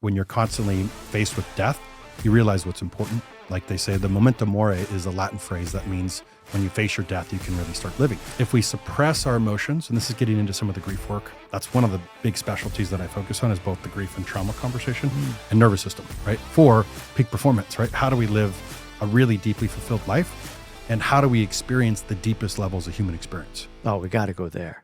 when you're constantly faced with death, you realize what's important. Like they say, the memento mori is a Latin phrase that means when you face your death, you can really start living. If we suppress our emotions, and this is getting into some of the grief work, that's one of the big specialties that I focus on, is both the grief and trauma conversation and nervous system, right? For peak performance, right? How do we live a really deeply fulfilled life? And how do we experience the deepest levels of human experience? Oh, we got to go there.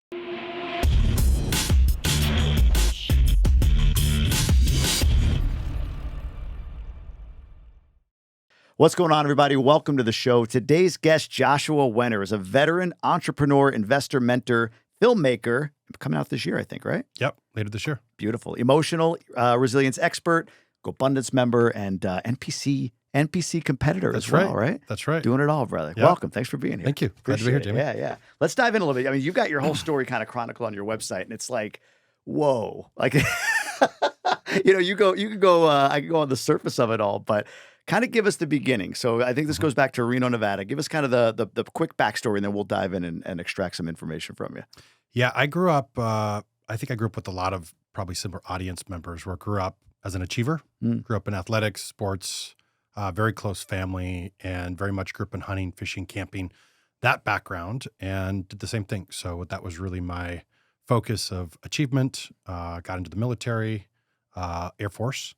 What's going on, everybody? Welcome to the show. Today's guest, Joshua Wenner, is a veteran entrepreneur, investor, mentor, filmmaker, coming out this year, I think, right? Yep, later this year. Beautiful. Emotional resilience expert, Gobundance member, and NPC competitor as well, right? That's right. Doing it all, brother. Yep. Welcome. Thanks for being here. Thank you. Glad to be here, Jamie. Yeah. Let's dive in a little bit. I mean, you've got your whole story kind of chronicled on your website, and it's like, whoa. Like, I can go on the surface of it all, but kind of give us the beginning. So I think this goes back to Reno, Nevada. Give us kind of the quick backstory, and then we'll dive in and extract some information from you. Yeah, I grew up, I think I grew up with a lot of probably similar audience members, where I grew up as an achiever, grew up in athletics, sports, very close family, and very much grew up in hunting, fishing, camping, that background, and did the same thing. So that was really my focus of achievement. Got into the military, Air Force.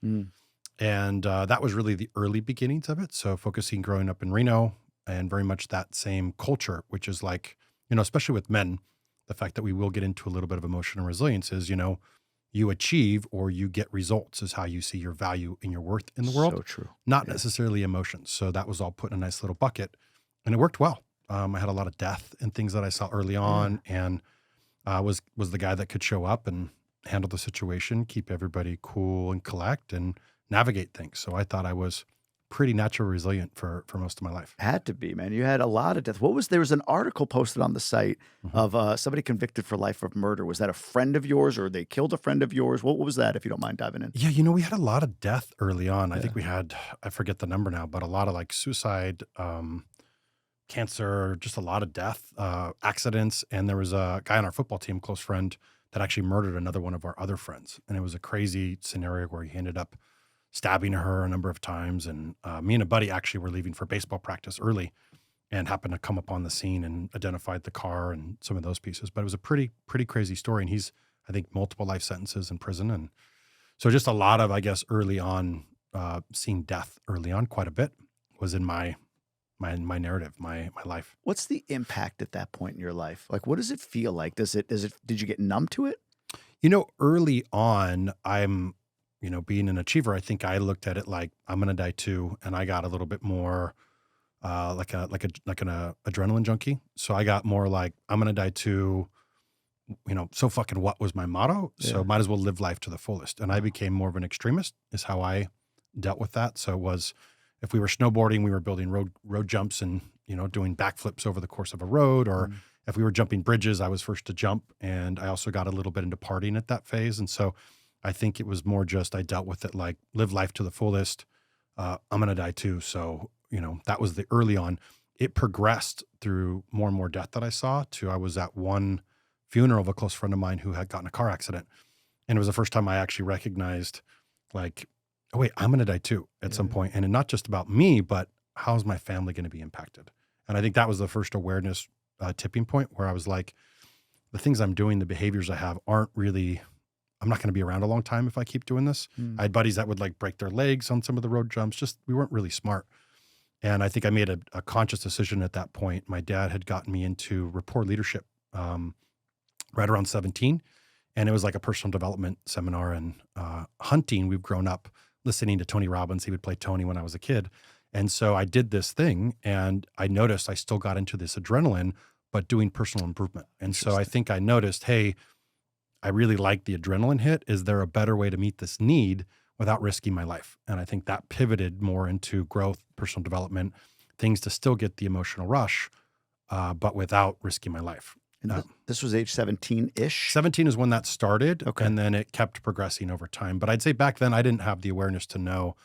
And that was really the early beginnings of it. So focusing growing up in Reno, and very much that same culture, which is like, especially with men, the fact that we will get into a little bit of emotional resilience is, you achieve or you get results is how you see your value and your worth in the world. So true. Not necessarily emotions. So that was all put in a nice little bucket, and it worked well. I had a lot of death and things that I saw early on, and was the guy that could show up and handle the situation, keep everybody cool and collect and navigate things. So I thought I was pretty naturally resilient for most of my life. Had to be, man. You had a lot of death. There was an article posted on the site of somebody convicted for life of murder. Was that a friend of yours, or they killed a friend of yours? What was that, if you don't mind diving in? Yeah, we had a lot of death early on. Yeah. I think we had, I forget the number now, but a lot of like suicide, cancer, just a lot of death, accidents. And there was a guy on our football team, close friend, that actually murdered another one of our other friends. And it was a crazy scenario where he ended up stabbing her a number of times. And me and a buddy actually were leaving for baseball practice early and happened to come up on the scene and identified the car and some of those pieces. But it was a pretty crazy story. And he's, I think, multiple life sentences in prison. And so just a lot of, I guess, early on, seeing death early on quite a bit was in my narrative, my life. What's the impact at that point in your life? Like, what does it feel like? Did you get numb to it? Early on, I'm, being an achiever, I think I looked at it like I'm going to die too. And I got a little bit more, like an adrenaline junkie. So I got more like, I'm going to die too, so fucking what was my motto. Yeah. So might as well live life to the fullest. And I became more of an extremist is how I dealt with that. So it was, if we were snowboarding, we were building road jumps and, doing backflips over the course of a road, or if we were jumping bridges, I was first to jump. And I also got a little bit into partying at that phase. And so I think it was more just, I dealt with it like live life to the fullest. I'm going to die too. So, that was the early on. It progressed through more and more death that I saw to, I was at one funeral of a close friend of mine who had gotten a car accident. And it was the first time I actually recognized like, oh wait, I'm going to die too at some point. And not just about me, but how's my family going to be impacted? And I think that was the first awareness tipping point where I was like, the things I'm doing, the behaviors I have aren't really, I'm not going to be around a long time if I keep doing this. I had buddies that would like break their legs on some of the road jumps. Just, we weren't really smart. And I think I made a conscious decision at that point. My dad had gotten me into rapport leadership right around 17. And it was like a personal development seminar, and hunting. We've grown up listening to Tony Robbins. He would play Tony when I was a kid. And so I did this thing, and I noticed I still got into this adrenaline, but doing personal improvement. And so I think I noticed, hey, I really like the adrenaline hit. Is there a better way to meet this need without risking my life? And I think that pivoted more into growth, personal development, things to still get the emotional rush, but without risking my life. And this was age 17-ish? 17 is when that started, and then it kept progressing over time. But I'd say back then I didn't have the awareness to know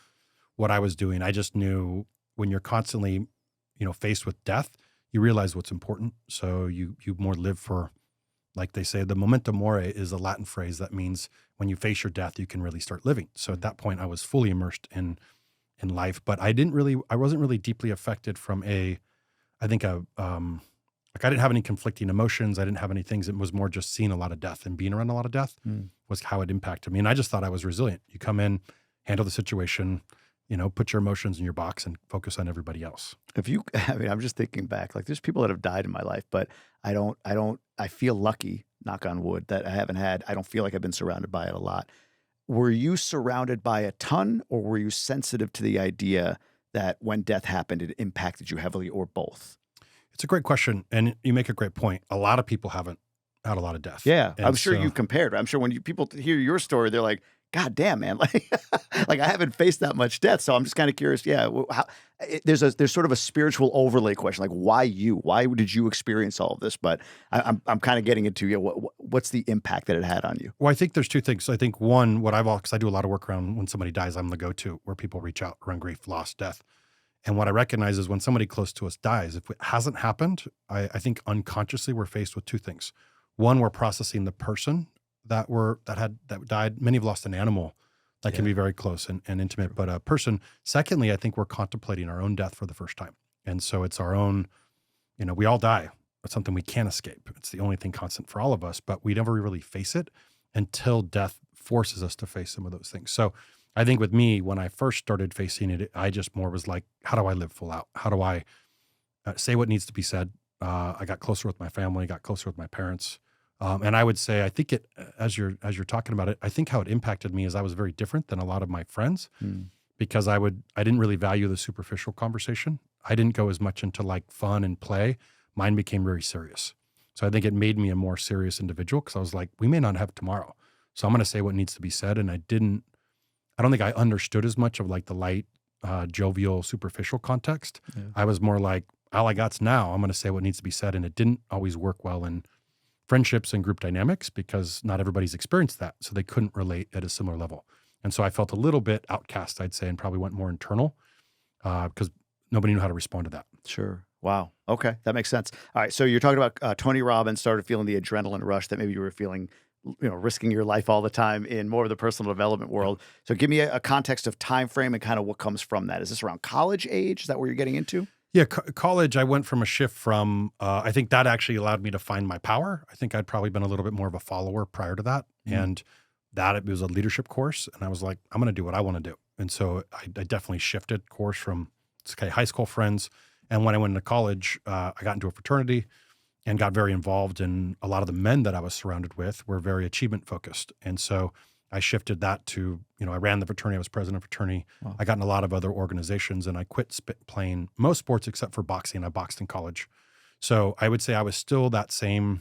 what I was doing. I just knew when you're constantly, faced with death, you realize what's important. So you more live for Like they say, the memento mori is a Latin phrase that means when you face your death, you can really start living. So at that point, I was fully immersed in life, but I wasn't really deeply affected from like I didn't have any conflicting emotions. I didn't have any things. It was more just seeing a lot of death and being around a lot of death was how it impacted me. And I just thought I was resilient. You come in, handle the situation, put your emotions in your box and focus on everybody else. I'm just thinking back, like there's people that have died in my life, but I feel lucky, knock on wood, that I don't feel like I've been surrounded by it a lot. Were you surrounded by a ton, or were you sensitive to the idea that when death happened, it impacted you heavily, or both? It's a great question. And you make a great point. A lot of people haven't had a lot of death. Yeah. And I'm sure so, you've compared. I'm sure when people hear your story, they're like, God damn, man. Like, like I haven't faced that much death. So I'm just kind of curious. Yeah. There's sort of a spiritual overlay question. Like, why you? Why did you experience all of this? But I'm kind of getting into what's the impact that it had on you? Well, I think there's two things. I think one, because I do a lot of work around when somebody dies, I'm the go-to where people reach out around grief, loss, death. And what I recognize is when somebody close to us dies, if it hasn't happened, I think unconsciously we're faced with two things. One, we're processing the person that died. Many have lost an animal that can be very close and intimate, but a person. Secondly, I think we're contemplating our own death for the first time. And so it's our own, we all die. It's something we can't escape. It's the only thing constant for all of us, but we never really face it until death forces us to face some of those things. So I think with me, when I first started facing it, I just more was like, how do I live full out? How do I say what needs to be said? I got closer with my family, got closer with my parents. And I would say, I think as you're talking about it, I think how it impacted me is I was very different than a lot of my friends because I didn't really value the superficial conversation. I didn't go as much into like fun and play. Mine became very serious. So I think it made me a more serious individual because I was like, we may not have tomorrow. So I'm going to say what needs to be said. And I don't think I understood as much of like the light, jovial, superficial context. Yeah. I was more like, all I got's now. I'm going to say what needs to be said. And it didn't always work well in friendships and group dynamics because not everybody's experienced that. So they couldn't relate at a similar level. And so I felt a little bit outcast, I'd say, and probably went more internal because nobody knew how to respond to that. Sure. Wow. Okay. That makes sense. All right. So you're talking about Tony Robbins started feeling the adrenaline rush that maybe you were feeling, risking your life all the time in more of the personal development world. So give me a context of time frame and kind of what comes from that. Is this around college age? Is that where you're getting into? Yeah, college, I went from a shift from, I think that actually allowed me to find my power. I think I'd probably been a little bit more of a follower prior to that. And it was a leadership course. And I was like, I'm going to do what I want to do. And so I definitely shifted course from high school friends. And when I went into college, I got into a fraternity and got very involved in a lot of the men that I was surrounded with were very achievement focused. And so I shifted that to, I ran the fraternity. I was president of fraternity. Wow. I got in a lot of other organizations and I quit playing most sports except for boxing. I boxed in college. So I would say I was still that same,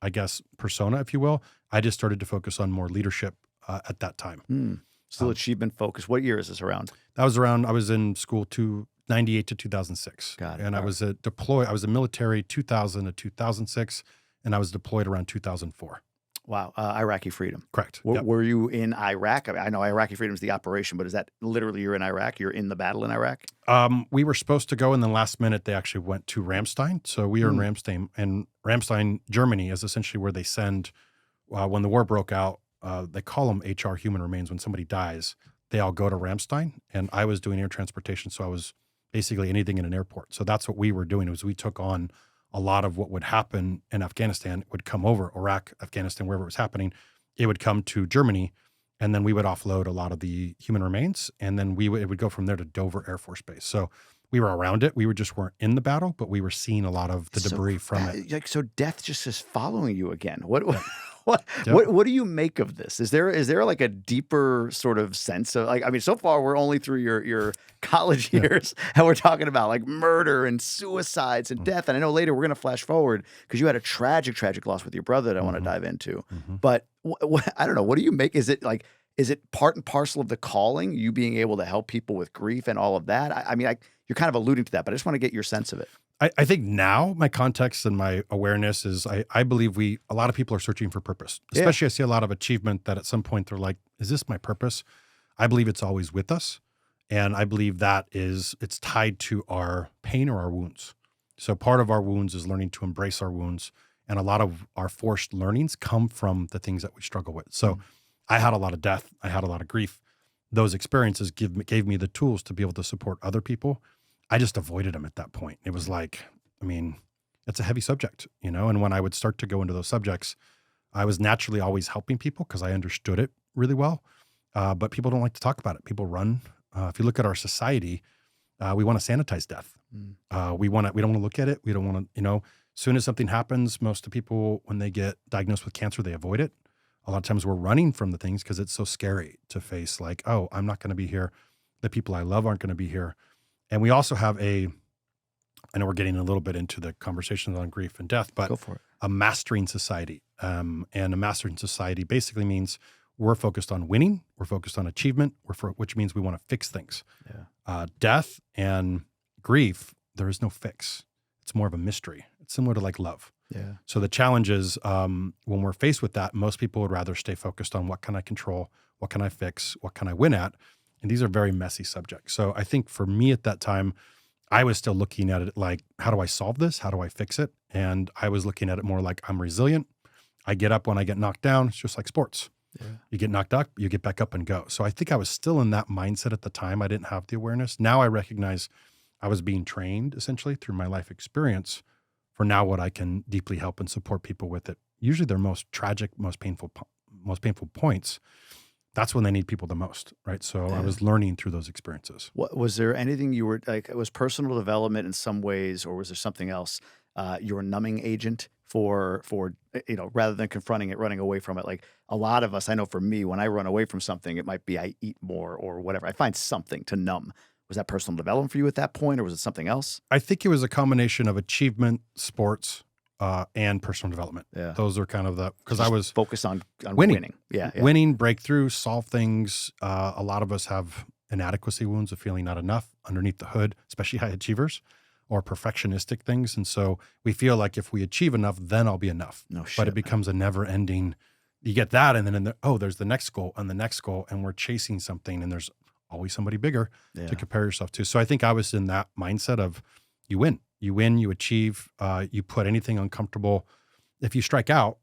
I guess, persona, if you will. I just started to focus on more leadership at that time. Still achievement focused. What year is this around? That was around, I was in school 98 to 2006. Got it. And I was deployed. I was in military 2000 to 2006, and I was deployed around 2004. Wow. Iraqi freedom. Correct. Were you in Iraq? I know Iraqi freedom is the operation, but is that literally you're in Iraq? You're in the battle in Iraq? We were supposed to go, and then last minute they actually went to Ramstein. So we are in Ramstein, and Ramstein, Germany is essentially where they send, when the war broke out, they call them HR, human remains. When somebody dies, they all go to Ramstein, and I was doing air transportation. So I was basically anything in an airport. So that's what we were doing, was we took on a lot of what would happen in Afghanistan. It would come over Iraq, Afghanistan, wherever it was happening. It would come to Germany, and then we would offload a lot of the human remains, and then it would go from there to Dover Air Force Base. So we were around it. We just weren't in the battle, but we were seeing a lot of the debris from it. So death just is following you again. What do you make of this? Is there like a deeper sort of sense of so far we're only through your college years and we're talking about like murder and suicides and death. And I know later we're going to flash forward because you had a tragic loss with your brother that I want to dive into. But I don't know. What do you make? Is it part and parcel of the calling, you being able to help people with grief and all of that? You're kind of alluding to that, but I just want to get your sense of it. I think now my context and my awareness is I believe a lot of people are searching for purpose. Especially I see a lot of achievement that at some point they're like, is this my purpose? I believe it's always with us. And I believe that it's tied to our pain or our wounds. So part of our wounds is learning to embrace our wounds And a lot of our forced learnings come from the things that we struggle with. So I had a lot of death. I had a lot of grief. Those experiences gave me the tools to be able to support other people. I just avoided them at that point. It was like, I mean, it's a heavy subject, you know? And when I would start to go into those subjects, I was naturally always helping people because I understood it really well. But people don't like to talk about it. People run. If you look at our society, we want to sanitize death. We don't want to look at it. We don't want to, you know, as soon as something happens, most of the people, when they get diagnosed with cancer, they avoid it. A lot of times we're running from the things because it's so scary to face, like, oh, I'm not going to be here. The people I love aren't going to be here. And we also have I know we're getting a little bit into the conversations on grief and death, but Go for it. a mastering society. And a mastering society basically means we're focused on winning. We're focused on achievement, which means we want to fix things. Yeah. Death and grief, there is no fix. It's more of a mystery. It's similar to like love. Yeah. So the challenge is when we're faced with that, most people would rather stay focused on what can I control, what can I fix, what can I win at? And these are very messy subjects. So I think for me at that time, I was still looking at it like, how do I solve this? How do I fix it? And I was looking at it more like I'm resilient. I get up when I get knocked down. It's just like sports. Yeah. You get knocked up, you get back up and go. So I think I was still in that mindset at the time. I didn't have the awareness. Now I recognize I was being trained essentially through my life experience for now what I can deeply help and support people with it. Usually their most tragic, most painful points. That's when they need people the most, right? So I was learning through those experiences. What was there anything you were like? It was personal development in some ways, or was there something else? Your numbing agent for rather than confronting it, running away from it. Like a lot of us, I know for me, when I run away from something, it might be I eat more or whatever. I find something to numb. Was that personal development for you at that point, or was it something else? I think it was a combination of achievement, sports, and personal development. Yeah. Those are kind of because I was focused on winning. Yeah. Winning, breakthrough, solve things. A lot of us have inadequacy wounds of feeling not enough underneath the hood, especially high achievers or perfectionistic things. And so we feel like if we achieve enough, then I'll be enough. No shit. But it becomes a never ending, you get that. And then there's the next goal and the next goal, and we're chasing something, and there's always somebody bigger to compare yourself to. So I think I was in that mindset of you win, you achieve, you put anything uncomfortable. If you strike out,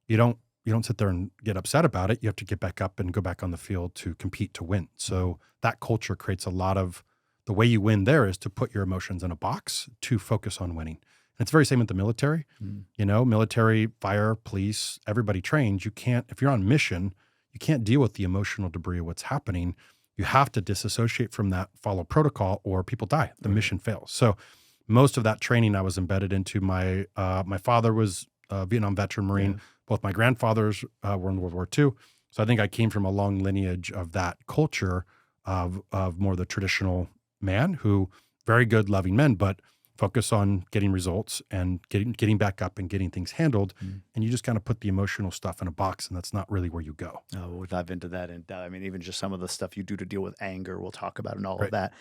you don't sit there and get upset about it. You have to get back up and go back on the field to compete to win. So that culture creates a lot of, the way you win there is to put your emotions in a box to focus on winning. And it's very same with the military. You know, military, fire, police, everybody trains. You can't, if you're on mission, you can't deal with the emotional debris of what's happening. You have to disassociate from that, follow protocol, or people die. The mission fails. So most of that training I was embedded into. My father was a Vietnam veteran Marine. Both my grandfathers were in World War II. So I think I came from a long lineage of that culture of more the traditional man who, very good, loving men, but focus on getting results and getting back up and getting things handled. And you just kind of put the emotional stuff in a box, and that's not really where you go. Oh, we'll dive into that. And I mean, even just some of the stuff you do to deal with anger, we'll talk about and all of that.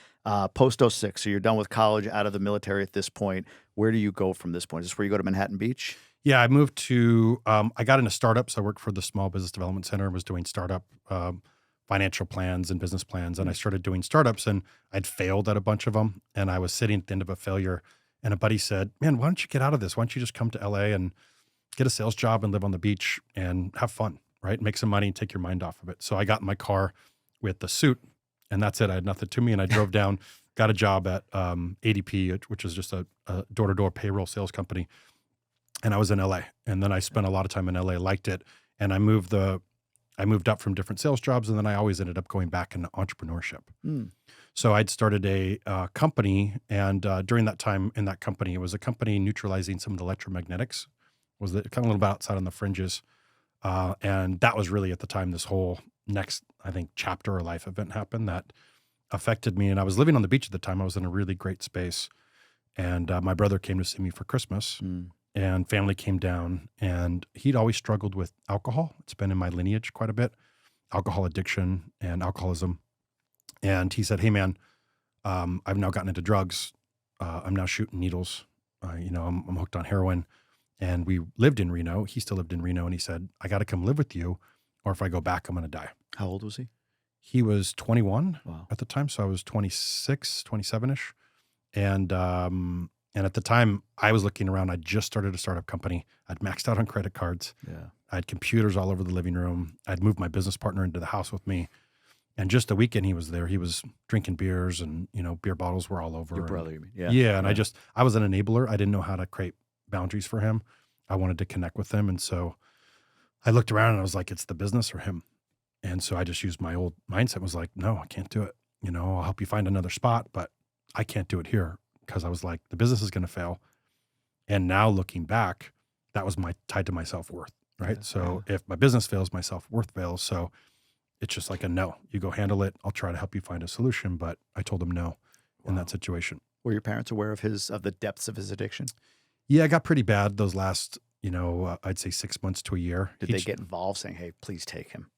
Post 06, so you're done with college, out of the military at this point. Where do you go from this point? Is this where you go to Manhattan Beach? Yeah, I moved to, I got into startups. I worked for the Small Business Development Center, was doing startup financial plans and business plans. And I started doing startups, and I'd failed at a bunch of them. And I was sitting at the end of a failure, and a buddy said, man, why don't you get out of this? Why don't you just come to LA and get a sales job and live on the beach and have fun, right? Make some money and take your mind off of it. So I got in my car with the suit, and that's it. I had nothing to me. And I drove down, got a job at ADP, which is just a door-to-door payroll sales company. And I was in LA. And then I spent a lot of time in LA, liked it. And I moved up from different sales jobs, and then I always ended up going back into entrepreneurship. So I'd started a company, and during that time in that company, it was a company neutralizing some of the electromagnetics, was kind of a little bit outside on the fringes. And that was really at the time this whole next, I think, chapter or life event happened that affected me. And I was living on the beach at the time. I was in a really great space. And my brother came to see me for Christmas. And family came down, and he'd always struggled with alcohol. It's been in my lineage quite a bit, alcohol addiction and alcoholism. And he said, hey man, I've now gotten into drugs. I'm now shooting needles. I'm hooked on heroin. And we lived in Reno. He still lived in Reno. And he said, I got to come live with you, or if I go back, I'm going to die. How old was he? He was 21 Wow. at the time. So I was 26, 27-ish. And And at the time I was looking around, I just started a startup company. I'd maxed out on credit cards. Yeah. I had computers all over the living room. I'd moved my business partner into the house with me. And just the weekend he was there, he was drinking beers and, beer bottles were all over. Your And brother, you mean? Yeah. yeah. And Yeah. I was an enabler. I didn't know how to create boundaries for him. I wanted to connect with him. And so I looked around and I was like, it's the business or him. And so I just used my old mindset, was like, no, I can't do it. I'll help you find another spot, but I can't do it here. Because I was like, the business is going to fail. And now looking back, that was tied to my self-worth, right? Yeah, So if my business fails, my self-worth fails. So it's just like a no. You go handle it. I'll try to help you find a solution. But I told him no in that situation. Were your parents aware of the depths of his addiction? Yeah, it got pretty bad those last, I'd say 6 months to a year. Did they get involved saying, hey, please take him?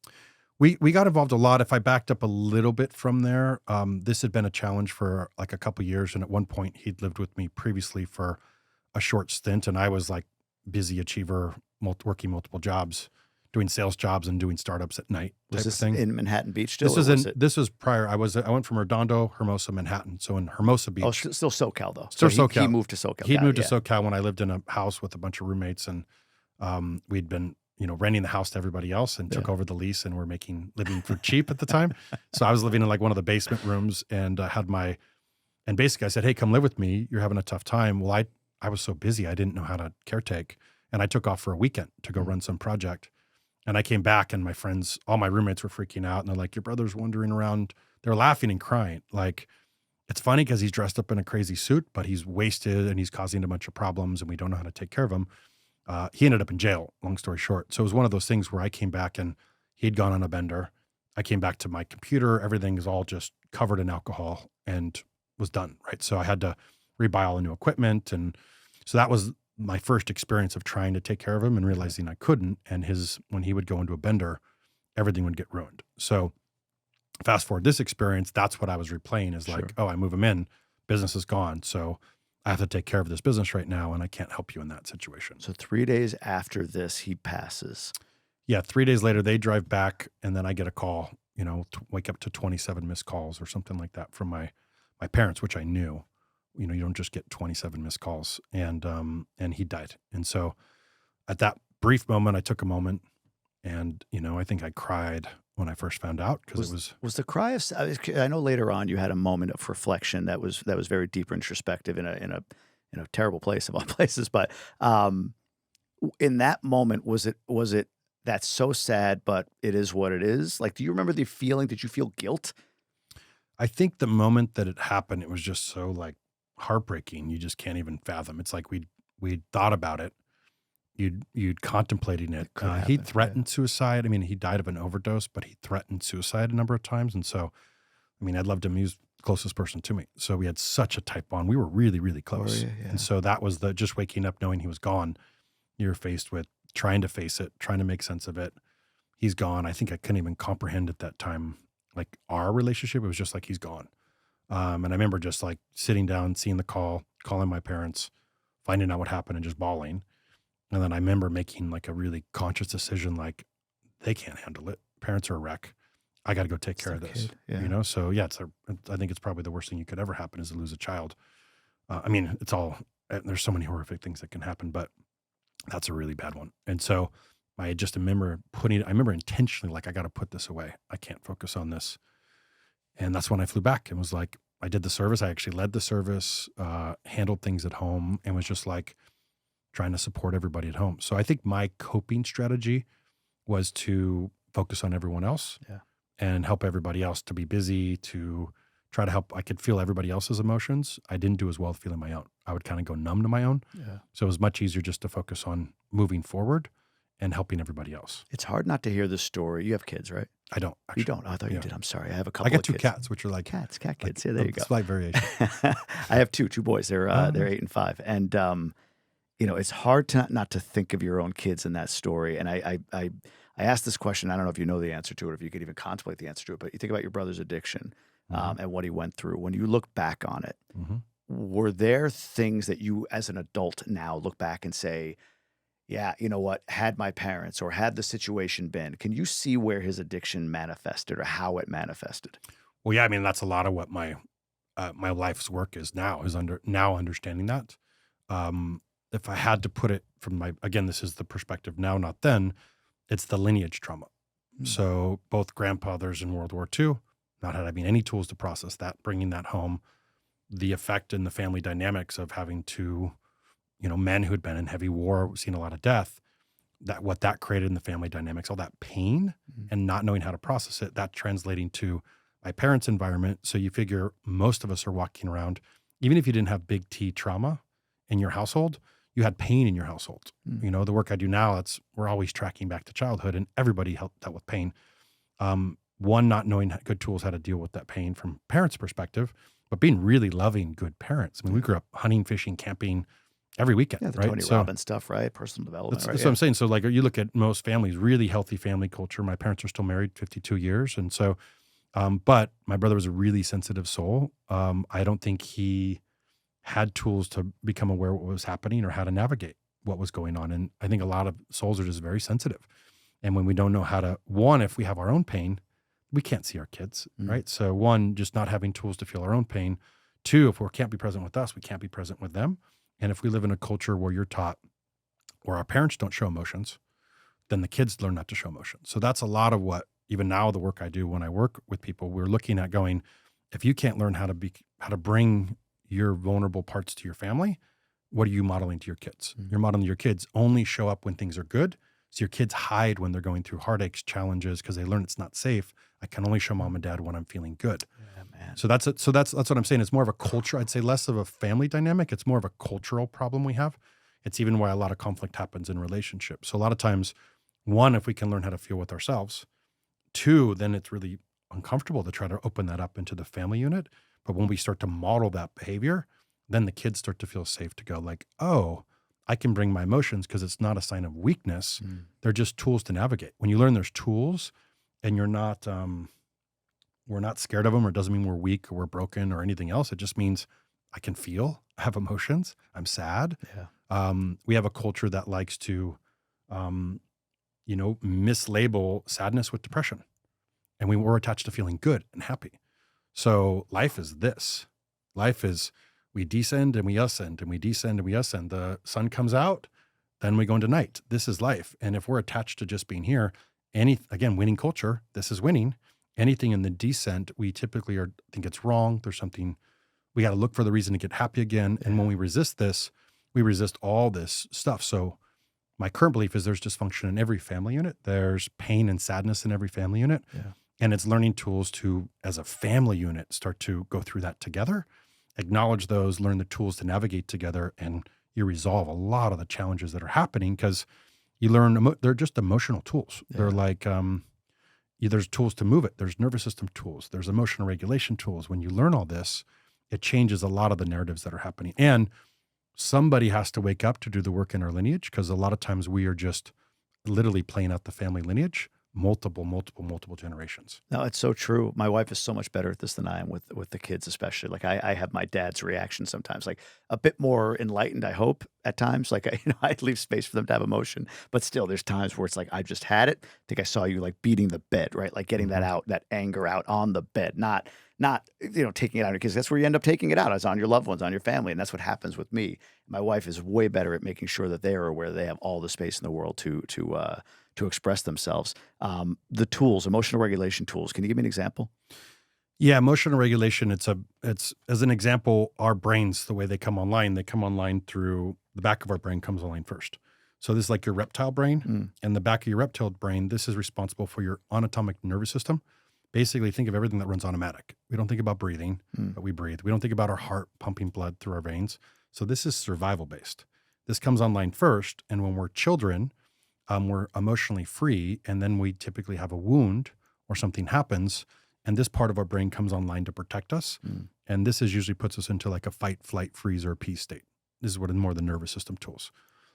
We got involved a lot. If I backed up a little bit from there, this had been a challenge for like a couple years. And at one point he'd lived with me previously for a short stint. And I was like busy achiever, working multiple jobs, doing sales jobs and doing startups at night Was type this of thing. in Manhattan Beach still? This was prior. I went from Redondo, Hermosa, Manhattan. So in Hermosa Beach. Oh, still SoCal though. Still So SoCal. He moved to SoCal. He'd moved to SoCal when I lived in a house with a bunch of roommates, and we'd been, renting the house to everybody else and took over the lease, and we're living for cheap at the time. So I was living in like one of the basement rooms and and basically I said, hey, come live with me. You're having a tough time. Well, I was so busy. I didn't know how to caretake. And I took off for a weekend to go run some project. And I came back and my friends, all my roommates were freaking out. And they're like, your brother's wandering around. They're laughing and crying. Like, it's funny because he's dressed up in a crazy suit, but he's wasted and he's causing a bunch of problems and we don't know how to take care of him. He ended up in jail, long story short. So it was one of those things where I came back and he'd gone on a bender. I came back to my computer. Everything is all just covered in alcohol and was done, right? So I had to rebuy all the new equipment. And so that was my first experience of trying to take care of him and realizing I couldn't. And when he would go into a bender, everything would get ruined. So fast forward this experience, that's what I was replaying is like, oh, I move him in, business is gone. So I have to take care of this business right now and I can't help you in that situation. So 3 days after this, he passes. Yeah. 3 days later, they drive back and then I get a call, wake up to 27 missed calls or something like that from my parents, which I knew. You don't just get 27 missed calls, and he died. And so at that brief moment, I took a moment and, I think I cried when I first found out because was the cry of, I know later on you had a moment of reflection that was very deep and introspective in a terrible place of all places. But in that moment, was it that's so sad, but it is what it is? Like, do you remember the feeling? Did you feel guilt? I think the moment that it happened, it was just so like heartbreaking. You just can't even fathom. It's like we'd thought about it. You'd contemplating it. He threatened suicide. I mean, he died of an overdose, but he threatened suicide a number of times. And so, I mean, I loved him. He was the closest person to me. So we had such a tight bond. We were really, really close. Oh, yeah. And so that was just waking up knowing he was gone. You're faced with trying to face it, trying to make sense of it. He's gone. I think I couldn't even comprehend at that time, like our relationship. It was just like, he's gone. And I remember just like sitting down, seeing the call, calling my parents, finding out what happened and just bawling. And then I remember making like a really conscious decision, like they can't handle it. Parents are a wreck. I got to go take care of this, So yeah, I think it's probably the worst thing you could ever happen is to lose a child. I mean, there's so many horrific things that can happen, but that's a really bad one. And so I just remember intentionally, like, I got to put this away. I can't focus on this. And that's when I flew back and was like, I did the service. I actually led the service, handled things at home, and was just like trying to support everybody at home. So I think my coping strategy was to focus on everyone else and help everybody else, to be busy, to try to help. I could feel everybody else's emotions. I didn't do as well feeling my own. I would kind of go numb to my own. Yeah. So it was much easier just to focus on moving forward and helping everybody else. It's hard not to hear this story. You have kids, right? I don't. Actually. You don't? I thought you did. I'm sorry. I have a couple. I got of two kids. cats, which are like cat kids. Like, Yeah, there you go. Slight variation. I have two boys. They're 8 and 5, and it's hard not to think of your own kids in that story. And I asked this question. I don't know if you know the answer to it, if you could even contemplate the answer to it. But you think about your brother's addiction and what he went through. When you look back on it, were there things that you, as an adult now, look back and say, yeah, you know what, had my parents or had the situation been, can you see where his addiction manifested or how it manifested? Well, yeah, I mean, that's a lot of what my life's work is now, understanding that. If I had to put it from again, this is the perspective now, not then, it's the lineage trauma. So both grandfathers in World War II, not having any tools to process that, bringing that home, the effect in the family dynamics of having to, men who had been in heavy war, seen a lot of death, that what that created in the family dynamics, all that pain and not knowing how to process it, that translating to my parents' environment. So you figure most of us are walking around, even if you didn't have big T trauma in your household, you had pain in your household. The work I do now, we're always tracking back to childhood, and everybody dealt with pain. One, not knowing good tools how to deal with that pain from parents' perspective, but being really loving, good parents. I mean, we grew up hunting, fishing, camping every weekend, Yeah, the right? Tony Robbins stuff, right? Personal development, right? That's what I'm saying. So like you look at most families, really healthy family culture. My parents are still married 52 years. And so, but my brother was a really sensitive soul. I don't think he had tools to become aware of what was happening or how to navigate what was going on. And I think a lot of souls are just very sensitive. And when we don't know how to, one, if we have our own pain, we can't see our kids, right? So one, just not having tools to feel our own pain. Two, if we can't be present with us, we can't be present with them. And if we live in a culture where you're taught, where our parents don't show emotions, then the kids learn not to show emotions. So that's a lot of what, even now, the work I do when I work with people, we're looking at going, if you can't learn how to bring your vulnerable parts to your family, what are you modeling to your kids? You're modeling your kids only show up when things are good. So your kids hide when they're going through heartaches, challenges, because they learn it's not safe. I can only show mom and dad when I'm feeling good. Yeah, man. So that's it. So that's what I'm saying. It's more of a culture. I'd say less of a family dynamic. It's more of a cultural problem we have. It's even why a lot of conflict happens in relationships. So a lot of times, one, if we can learn how to feel with ourselves. Two, then it's really uncomfortable to try to open that up into the family unit. But when we start to model that behavior, then the kids start to feel safe to go like, oh, I can bring my emotions because it's not a sign of weakness. They're just tools to navigate. When you learn there's tools and you're not, we're not scared of them, or it doesn't mean we're weak or we're broken or anything else. It just means I can feel, I have emotions. I'm sad. Yeah. We have a culture that likes to, mislabel sadness with depression. And we're attached to feeling good and happy. So life is this. Life is we descend and we ascend and we descend and we ascend. The sun comes out, then we go into night. This is life. And if we're attached to just being here, winning culture, this is winning. Anything in the descent, we typically think it's wrong. There's something, we got to look for the reason to get happy again. And when we resist this, we resist all this stuff. So my current belief is there's dysfunction in every family unit. There's pain and sadness in every family unit. Yeah. And it's learning tools to, as a family unit, start to go through that together, acknowledge those, learn the tools to navigate together, and you resolve a lot of the challenges that are happening because you learn, they're just emotional tools. Yeah. They're like, there's tools to move it. There's nervous system tools. There's emotional regulation tools. When you learn all this, it changes a lot of the narratives that are happening. And somebody has to wake up to do the work in our lineage, because a lot of times we are just literally playing out the family lineage, multiple generations. No, it's so true. My wife is so much better at this than I am with the kids, especially. Like I have my dad's reaction sometimes, like a bit more enlightened, I hope, at times. Like I leave space for them to have emotion, but still, there's times where it's like I just had it. I think I saw you like beating the bed, right? Like getting that out, that anger out on the bed, not taking it out on your kids. That's where you end up taking it out, is on your loved ones, on your family, and that's what happens with me. My wife is way better at making sure that they are aware they have all the space in the world to express themselves. The tools, emotional regulation tools. Can you give me an example? Yeah, emotional regulation. It's as an example, our brains, the way they come online through the back of our brain comes online first. So this is like your reptile brain, and the back of your reptile brain, this is responsible for your autonomic nervous system. Basically, think of everything that runs automatic. We don't think about breathing, but we breathe. We don't think about our heart pumping blood through our veins. So this is survival based. This comes online first, and when we're children, we're emotionally free, and then we typically have a wound or something happens, and this part of our brain comes online to protect us. And this usually puts us into like a fight, flight, freeze, or peace state. This is what is more the nervous system tools.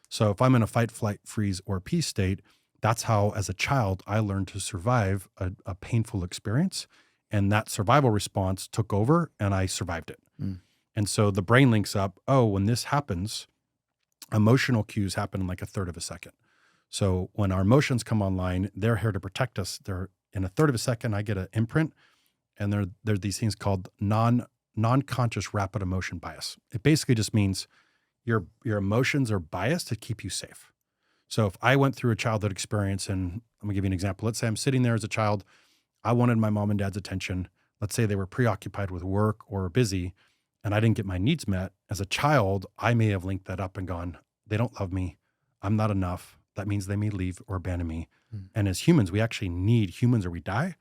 So if I'm in a fight, flight, freeze, or peace state, that's how, as a child, I learned to survive a painful experience. And that survival response took over, and I survived it. And so the brain links up, when this happens, emotional cues happen in like a third of a second. So when our emotions come online, they're here to protect us. They're in a third of a second, I get an imprint, and there are these things called non-conscious rapid emotion bias. It basically just means your emotions are biased to keep you safe. So if I went through a childhood experience, and I'm gonna give you an example. Let's say I'm sitting there as a child. I wanted my mom and dad's attention. Let's say they were preoccupied with work or busy, and I didn't get my needs met. As a child, I may have linked that up and gone, they don't love me. I'm not enough. That means they may leave or abandon me. And as humans, we actually need humans or we die.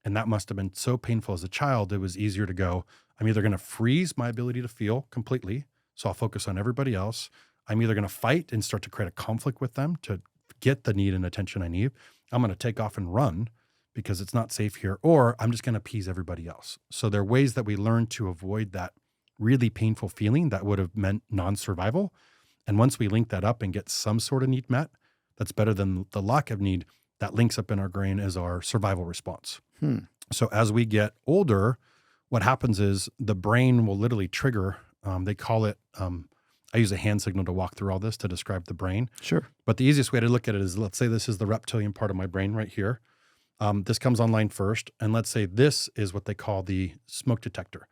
And that must have been so painful as a child. It was easier to go, I'm either going to freeze my ability to feel completely, so I'll focus on everybody else. I'm either going to fight and start to create a conflict with them to get the need and attention I need. I'm going to take off and run because it's not safe here, or I'm just going to appease everybody else. So there are ways that we learn to avoid that really painful feeling that would have meant non-survival. And once we link that up and get some sort of need met, that's better than the lack of need. That links up in our brain as our survival response. So as we get older, what happens is the brain will literally trigger, they call it, I use a hand signal to walk through all this to describe the brain. Sure. But the easiest way to look at it is, let's say this is the reptilian part of my brain right here. This comes online first. And let's say this is what they call the smoke detector.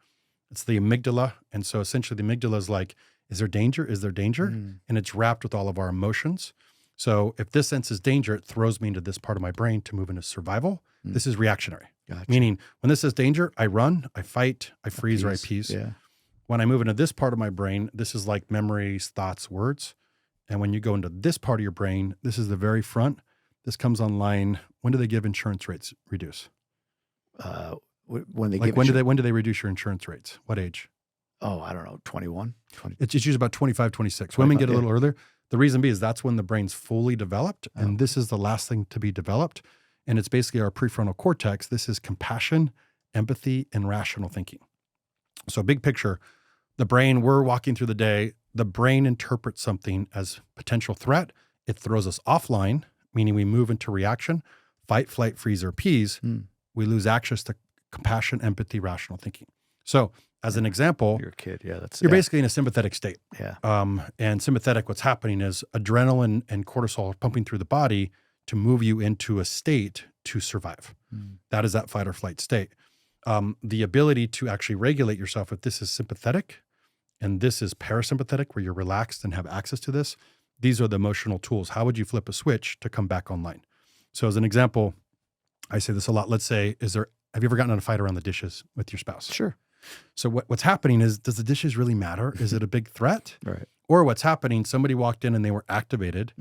It's the amygdala. And so essentially the amygdala is like, is there danger? Is there danger? And it's wrapped with all of our emotions. So if this senses danger, it throws me into this part of my brain to move into survival. This is reactionary. Gotcha. Meaning when this is danger, I run, I fight, I freeze, or I appease. Yeah. When I move into this part of my brain, this is like memories, thoughts, words. And when you go into this part of your brain, this is the very front. This comes online. When do they give insurance rates reduce? When they Like give when do they reduce your insurance rates? What age? Oh, I don't know, 21? 20. It's usually about 25, 26. Women 25, get a little earlier. The reason being is that's when the brain's fully developed. And this is the last thing to be developed. And it's basically our prefrontal cortex. This is compassion, empathy, and rational thinking. So big picture, the brain, we're walking through the day, the brain interprets something as potential threat. It throws us offline, meaning we move into reaction, fight, flight, freeze, or appease. We lose access to compassion, empathy, rational thinking. So as an example, You're a kid. Yeah. you're basically in a sympathetic state. Yeah. And sympathetic, what's happening is adrenaline and cortisol are pumping through the body to move you into a state to survive. That is that fight or flight state. The ability to actually regulate yourself, if this is sympathetic and this is parasympathetic, where you're relaxed and have access to this, these are the emotional tools. How would you flip a switch to come back online? So as an example, I say this a lot. Let's say, have you ever gotten in a fight around the dishes with your spouse? Sure. So what's happening is, does the dishes really matter? Is it a big threat? Right. Or what's happening, somebody walked in and they were activated.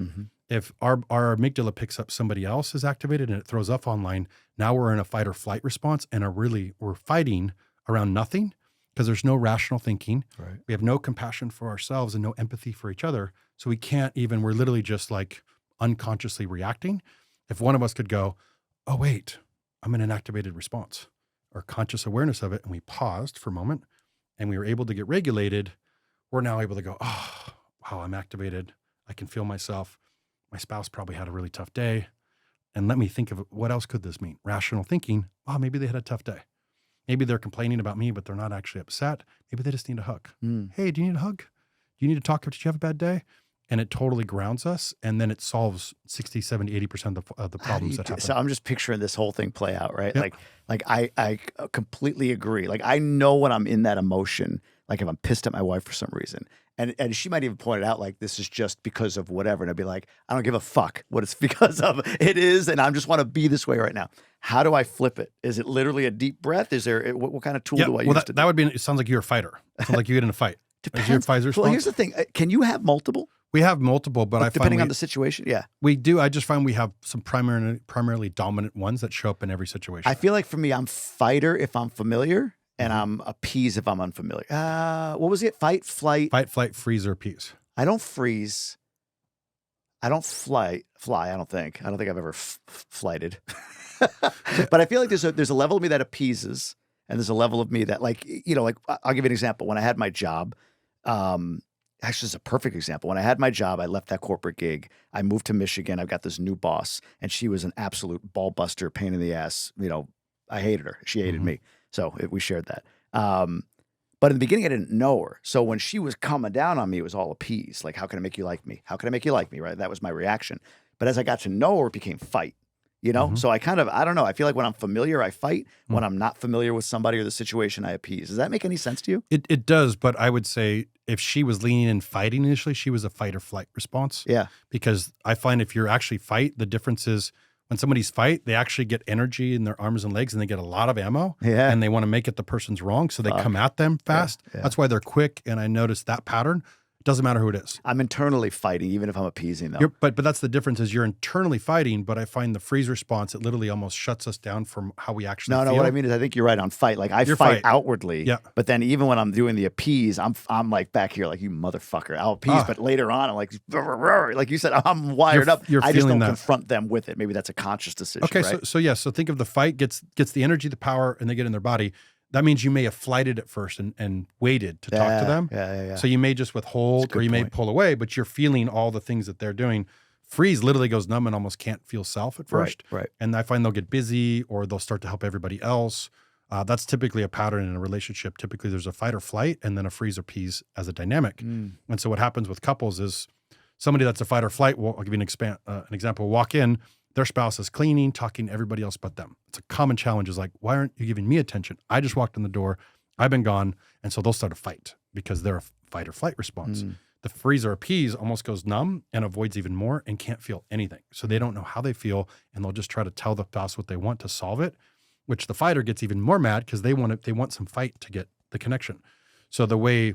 If our amygdala picks up somebody else is activated and it throws up online, now we're in a fight or flight response and we're fighting around nothing because there's no rational thinking. Right. We have no compassion for ourselves and no empathy for each other. So we can't even, we're literally just like unconsciously reacting. If one of us could go, oh, wait, I'm in an activated response, or conscious awareness of it, and we paused for a moment and we were able to get regulated, we're now able to go, oh, wow, I'm activated. I can feel myself. My spouse probably had a really tough day. And let me think of what else could this mean? Rational thinking, oh, maybe they had a tough day. Maybe they're complaining about me, but they're not actually upset. Maybe they just need a hug. Hey, do you need a hug? Do you need to talk? Did you have a bad day? And it totally grounds us. And then it solves 60, 70, 80% of the problems that happen. So I'm just picturing this whole thing play out, right? Yep. Like I completely agree. Like I know when I'm in that emotion, like if I'm pissed at my wife for some reason, and she might even point it out like this is just because of whatever. And I'd be like, I don't give a fuck what it's because of. It is, and I just want to be this way right now. How do I flip it? Is it literally a deep breath? Is there what kind of tool do I use? That would be, it sounds like you're a fighter. It sounds like you get in a fight. Depends. Is your fight response? Well, here's the thing. Can you have multiple? We have multiple, but I find depending on the situation, yeah. We do. I just find we have some primarily dominant ones that show up in every situation. I feel like for me, I'm fighter if I'm familiar, and I'm appease if I'm unfamiliar. What was it? Fight, flight. Fight, flight, freeze, or appease. I don't freeze. I don't fly. I don't think. I don't think I've ever flighted. But I feel like there's a level of me that appeases, and there's a level of me that like I'll give you an example. When I had my job, actually, it's a perfect example. When I had my job, I left that corporate gig. I moved to Michigan. I've got this new boss, and she was an absolute ball buster, pain in the ass. I hated her. She hated me. So we shared that. But in the beginning, I didn't know her. So when she was coming down on me, it was all appease. Like, how can I make you like me? How can I make you like me? Right? That was my reaction. But as I got to know her, it became fight. You know, Mhm. so I don't know. I feel like when I'm familiar, I fight. Mm. When I'm not familiar with somebody or the situation, I appease. Does that make any sense to you? It does, but I would say if she was leaning and fighting initially, she was a fight or flight response. Yeah. Because I find if you're actually fight, the difference is when somebody's fight, they actually get energy in their arms and legs and they get a lot of ammo Yeah. and they want to make it the person's wrong. So they come Fuck. at them Yeah. fast. Yeah. That's why they're quick. And I noticed that pattern. It doesn't matter who it is. I'm internally fighting, even if I'm appeasing them. But that's the difference is you're internally fighting, but I find the freeze response, it literally almost shuts us down from how we actually No, feel. what I mean is I think you're right on fight. Like I You're fight fight. outwardly, Yeah. but then even when I'm doing the appease, I'm like back here like, you motherfucker, I'll appease. But later on, I'm like you said, I'm wired up. You're I just feeling don't that. confront them with it. Maybe that's a conscious decision, Okay, right? so think of the fight gets the energy, the power, and they get in their body. That means you may have flighted at first and waited to talk to them. Yeah. So you may just withhold or you may pull away, but you're feeling all the things that they're doing. Freeze literally goes numb and almost can't feel self at first. Right. And I find they'll get busy or they'll start to help everybody else. That's typically a pattern in a relationship. Typically there's a fight or flight and then a freeze or peas as a dynamic. And so what happens with couples is somebody that's a fight or flight, I'll give you an example, walk in, their spouse is cleaning, talking to everybody else but them. It's a common challenge is like, why aren't you giving me attention? I just walked in the door. I've been gone. And so they'll start a fight because they're a fight or flight response. The freeze or appease almost goes numb and avoids even more and can't feel anything. So they don't know how they feel and they'll just try to tell the spouse what they want to solve it, which the fighter gets even more mad because they want some fight to get the connection. So the way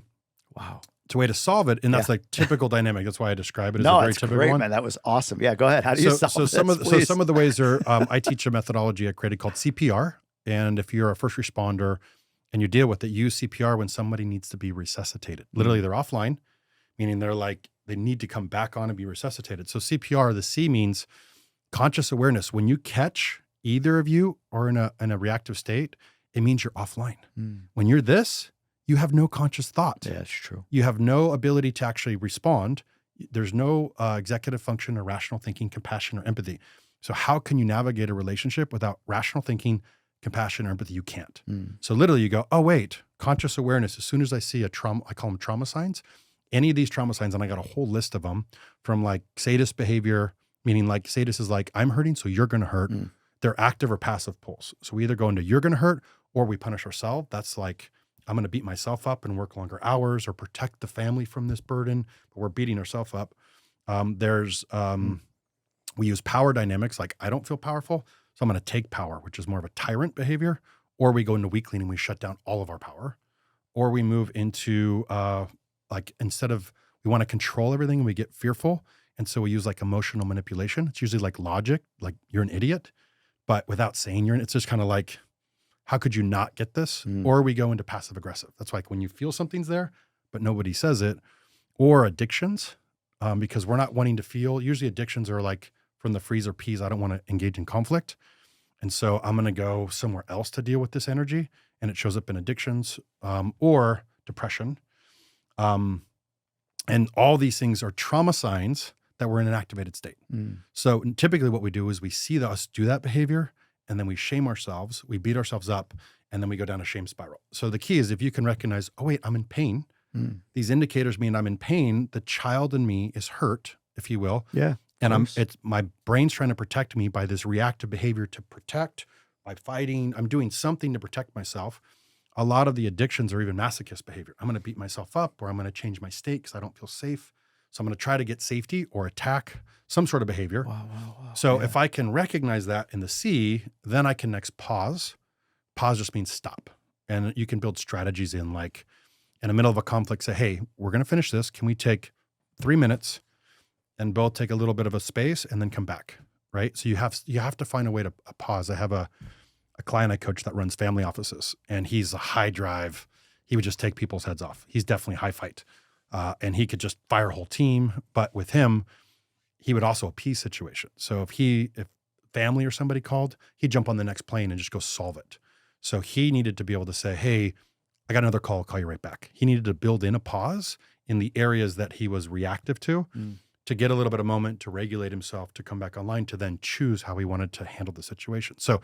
to solve it, and that's like typical dynamic. That's why I describe it as a very typical great, one. man. That was awesome. Yeah, go ahead. How do you solve this, some please? of the ways are I teach a methodology I created called CPR. And if you're a first responder and you deal with it, use CPR when somebody needs to be resuscitated. Literally, they're offline, meaning they're like they need to come back on and be resuscitated. So CPR, the C means conscious awareness. When you catch either of you or in a reactive state, it means you're offline. When you're this, you have no conscious thought. Yeah, it's true. You have no ability to actually respond. There's no executive function or rational thinking, compassion, or empathy. So how can you navigate a relationship without rational thinking, compassion, or empathy? You can't. So literally you go, oh, wait, conscious awareness. As soon as I see a trauma, I call them trauma signs. Any of these trauma signs, and I got a whole list of them from like sadist behavior, meaning like sadist is like, I'm hurting, so you're going to hurt. They're active or passive pulls. So we either go into you're going to hurt or we punish ourselves. That's like, I'm going to beat myself up and work longer hours or protect the family from this burden, but we're beating ourselves up. We use power dynamics. Like I don't feel powerful, so I'm going to take power, which is more of a tyrant behavior. Or we go into weakling and we shut down all of our power. Or we move into like instead of we want to control everything and we get fearful. And so we use like emotional manipulation. It's usually like logic, like you're an idiot, but without saying it's just kind of like, how could you not get this? Or we go into passive aggressive. That's like when you feel something's there, but nobody says it. Or addictions, because we're not wanting to feel. Usually addictions are like from the freeze or peas, I don't want to engage in conflict. And so I'm going to go somewhere else to deal with this energy. And it shows up in addictions or depression. And all these things are trauma signs that we're in an activated state. So typically what we do is we see us do that behavior and then we shame ourselves, we beat ourselves up, and then we go down a shame spiral. So the key is if you can recognize, oh wait, I'm in pain. These indicators mean I'm in pain. The child in me is hurt, if you will. Yeah. And it's my brain's trying to protect me by this reactive behavior to protect, by fighting. I'm doing something to protect myself. A lot of the addictions are even masochist behavior. I'm going to beat myself up or I'm going to change my state because I don't feel safe. So I'm going to try to get safety or attack some sort of behavior. Wow. So if I can recognize that in the C, then I can next pause. Pause just means stop. And you can build strategies in like in the middle of a conflict, say, hey, we're going to finish this. Can we take 3 minutes and both take a little bit of a space and then come back, right? So you have to find a way to pause. I have a client I coach that runs family offices and he's a high drive. He would just take people's heads off. He's definitely high fight. And he could just fire a whole team. But with him, he would also appease situation. So if family or somebody called, he'd jump on the next plane and just go solve it. So he needed to be able to say, hey, I got another call, I'll call you right back. He needed to build in a pause in the areas that he was reactive to get a little bit of moment to regulate himself, to come back online, to then choose how he wanted to handle the situation. So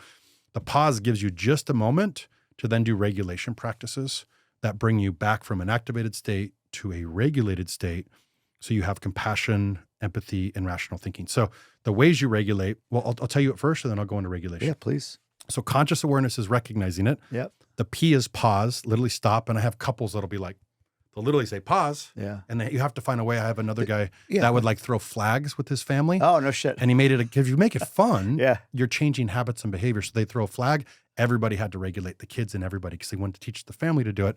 the pause gives you just a moment to then do regulation practices that bring you back from an activated state to a regulated state So you have compassion, empathy, and rational thinking. So the ways you regulate, well, I'll tell you it first, and then I'll go into regulation. Yeah, please. So conscious awareness is recognizing it. Yep. The P is pause, literally stop. And I have couples that'll be like, they'll literally say pause. Yeah. And then you have to find a way. I have another guy Yeah. that would like throw flags with his family. Oh, no shit. And he made it, if you make it fun, Yeah. you're changing habits and behavior. So they throw a flag. Everybody had to regulate, the kids and everybody, because they wanted to teach the family to do it.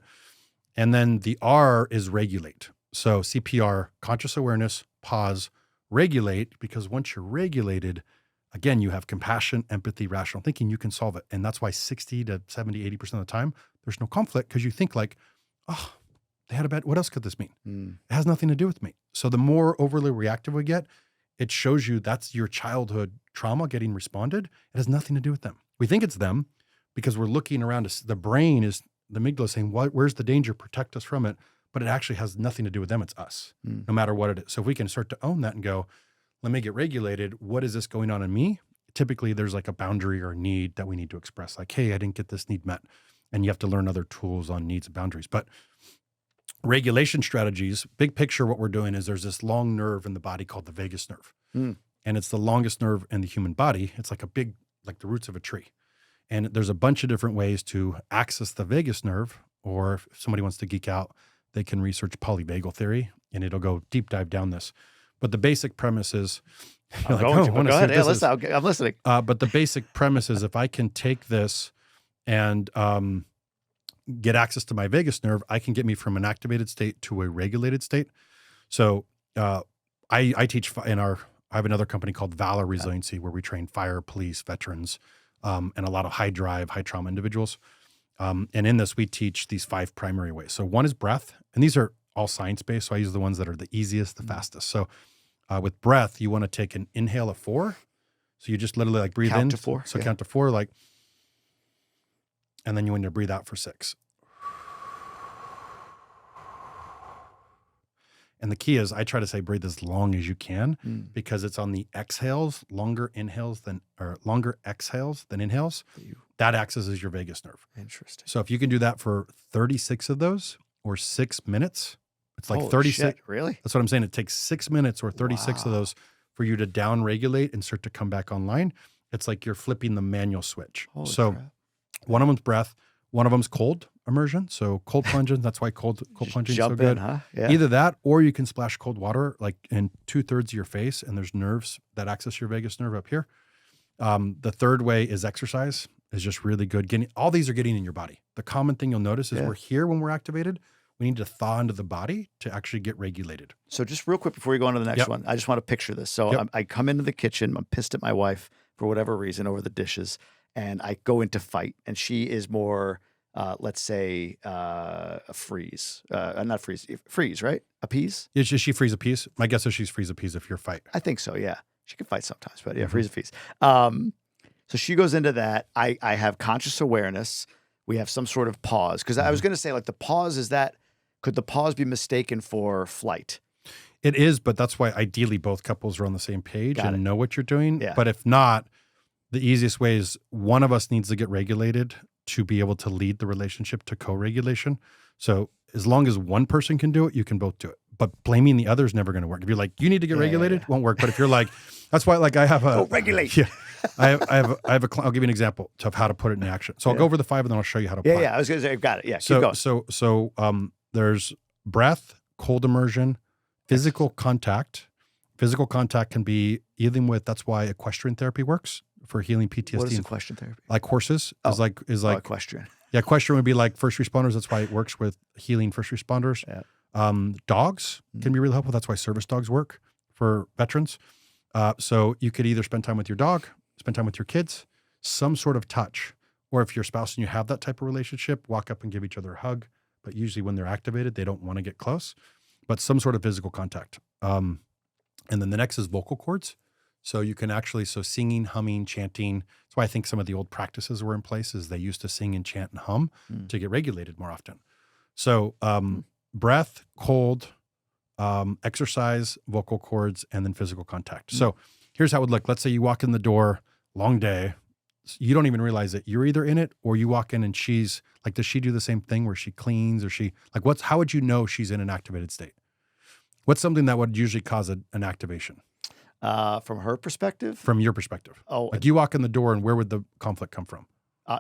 And then the R is regulate. So CPR, conscious awareness, pause, regulate, because once you're regulated, again, you have compassion, empathy, rational thinking, you can solve it. And that's why 60 to 70, 80% of the time, there's no conflict, because you think like, oh, they had a bad, what else could this mean? It has nothing to do with me. So the more overly reactive we get, it shows you that's your childhood trauma getting responded. It has nothing to do with them. We think it's them because we're looking around. The brain is, the amygdala is saying, where's the danger? Protect us from it. But it actually has nothing to do with them. It's us, no matter what it is. So if we can start to own that and go, let me get regulated. What is this going on in me? Typically there's like a boundary or a need that we need to express. Like, hey, I didn't get this need met. And you have to learn other tools on needs and boundaries. But regulation strategies, big picture, what we're doing is there's this long nerve in the body called the vagus nerve. And it's the longest nerve in the human body. It's like a big, like the roots of a tree. And there's a bunch of different ways to access the vagus nerve, or if somebody wants to geek out, they can research polyvagal theory and it'll go deep dive down this. But the basic premise is, Go ahead. Yeah, listen, I'm listening. But the basic premise is if I can take this and get access to my vagus nerve, I can get me from an activated state to a regulated state. So I teach I have another company called Valor Resiliency, where we train fire, police, veterans, and a lot of high drive, high trauma individuals. And in this, we teach these 5 primary ways. So one is breath, and these are all science-based. So I use the ones that are the easiest, the fastest. So with breath, you want to take an inhale of 4. So you just literally like breathe Count in. to 4. So count to 4, like, and then you want to breathe out for 6. And the key is I try to say breathe as long as you can, because it's on the exhales, longer exhales than inhales. That accesses your vagus nerve. Interesting. So if you can do that for 36 of those or 6 minutes, it's like Holy 36. shit, really? That's what I'm saying. It takes 6 minutes or 36 of those for you to down regulate and start to come back online. It's like you're flipping the manual switch. Holy so crap. One of them's breath. One of them's cold immersion. So cold plunging. That's why cold plunging is so good. Huh? Yeah. Either that, or you can splash cold water like in 2/3 of your face, and there's nerves that access your vagus nerve up here. The third way is exercise. Is just really good. All these are getting in your body. The common thing you'll notice is we're here when we're activated. We need to thaw into the body to actually get regulated. So just real quick before you go on to the next one, I just want to picture this. So I come into the kitchen. I'm pissed at my wife for whatever reason over the dishes, and I go into fight. And she is more, let's say, a freeze. Not freeze. Freeze, right? Appease? Is she freeze appease? My guess is she's freeze appease if you're fight. I think so, yeah. She can fight sometimes, but yeah, freeze appease. So she goes into that. I have conscious awareness. We have some sort of pause. Because I was going to say, like, the pause is that, could the pause be mistaken for flight? It is, but that's why ideally both couples are on the same page and know what you're doing. Yeah. But if not, the easiest way is one of us needs to get regulated to be able to lead the relationship to co-regulation. So as long as one person can do it, you can both do it. But blaming the other is never going to work. If you're like, you need to get regulated, it won't work. But if you're like, that's why, like, I have a regulate. Yeah, I have a. I'll give you an example of how to put it in action. So I'll go over the 5, and then I'll show you how to apply it. I was going to say, I've got it. Yeah, keep going. So there's breath, cold immersion, physical contact. Physical contact can be healing with. That's why equestrian therapy works for healing PTSD. What is equestrian therapy? Like horses is like equestrian. Yeah, equestrian would be like first responders. That's why it works with healing first responders. Yeah. Dogs can be really helpful. That's why service dogs work for veterans. So you could either spend time with your dog, spend time with your kids, some sort of touch, or if you're a spouse and you have that type of relationship, walk up and give each other a hug. But usually when they're activated, they don't want to get close, but some sort of physical contact. And then the next is vocal cords. So you can actually, singing, humming, chanting. That's why I think some of the old practices were in place is they used to sing and chant and hum to get regulated more often. So breath, cold, exercise, vocal cords, and then physical contact. So here's how it would look. Let's say you walk in the door, long day. You don't even realize it. You're either in it or you walk in and she's like, does she do the same thing where she cleans or how would you know she's in an activated state? What's something that would usually cause an activation From her perspective, from your perspective? oh, Like you walk in the door and where would the conflict come from?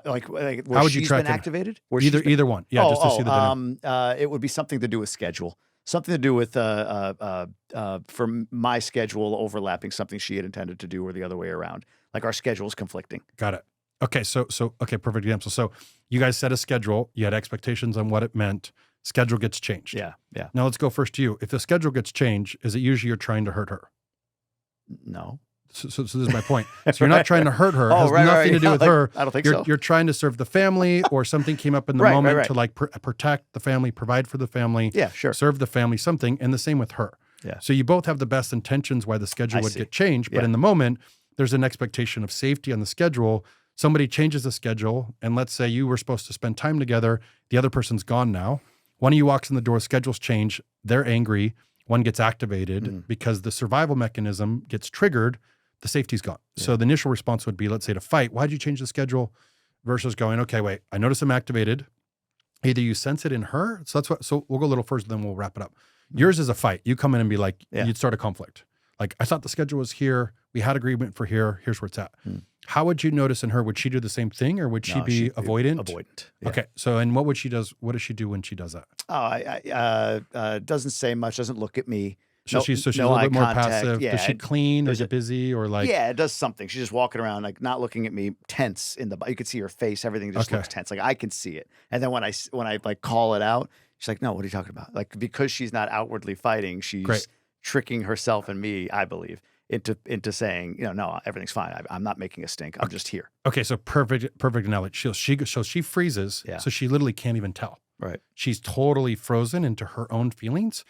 like where How would you she's track been it? activated? Where she's been, Either one. Yeah, just to see the dynamic. it would be something to do with schedule. Something to do with from my schedule overlapping something she had intended to do, or the other way around. Like our schedules conflicting. Got it. Okay, so okay, perfect example. So you guys set a schedule, you had expectations on what it meant, schedule gets changed. Yeah, yeah. Now let's go first to you. If the schedule gets changed, is it usually you're trying to hurt her? No. So this is my point. So you're not trying to hurt her. It has right, nothing to do with her. I don't think you're, so. You're trying to serve the family, or something came up in the moment to like protect the family, provide for the family, Yeah, sure. serve the family, something, and the same with her. Yeah. So you both have the best intentions why the schedule would get changed, but Yeah. in the moment, there's an expectation of safety on the schedule. Somebody changes the schedule, and let's say you were supposed to spend time together. The other person's gone now. One of you walks in the door, schedules change, they're angry. One gets activated because the survival mechanism gets triggered. The safety's gone. Yeah. So the initial response would be, let's say, to fight. Why'd you change the schedule? Versus going, okay, wait, I notice I'm activated. Either you sense it in her. So that's what, so we'll go a little further, then we'll wrap it up. Yours is a fight. You come in and be like, you'd start a conflict. Like, I thought the schedule was here. We had agreement for here. Here's where it's at. How would you notice in her? Would she do the same thing, or would she be avoidant? Avoidant. Yeah. Okay. So, and what does she do when she does that? Oh, doesn't say much. Doesn't look at me. So she's a little bit more passive. Does she clean, or is it busy, or like? Yeah, it does something. She's just walking around, like not looking at me, tense in the. You could see her face. Everything just looks tense. Like I can see it. And then when I like call it out, she's like, "No, what are you talking about?" Like because she's not outwardly fighting, she's tricking herself and me, I believe, into saying, no, everything's fine. I'm not making a stink. I'm just here. Okay, so perfect analogy. She freezes. Yeah. So she literally can't even tell. Right. She's totally frozen into her own feelings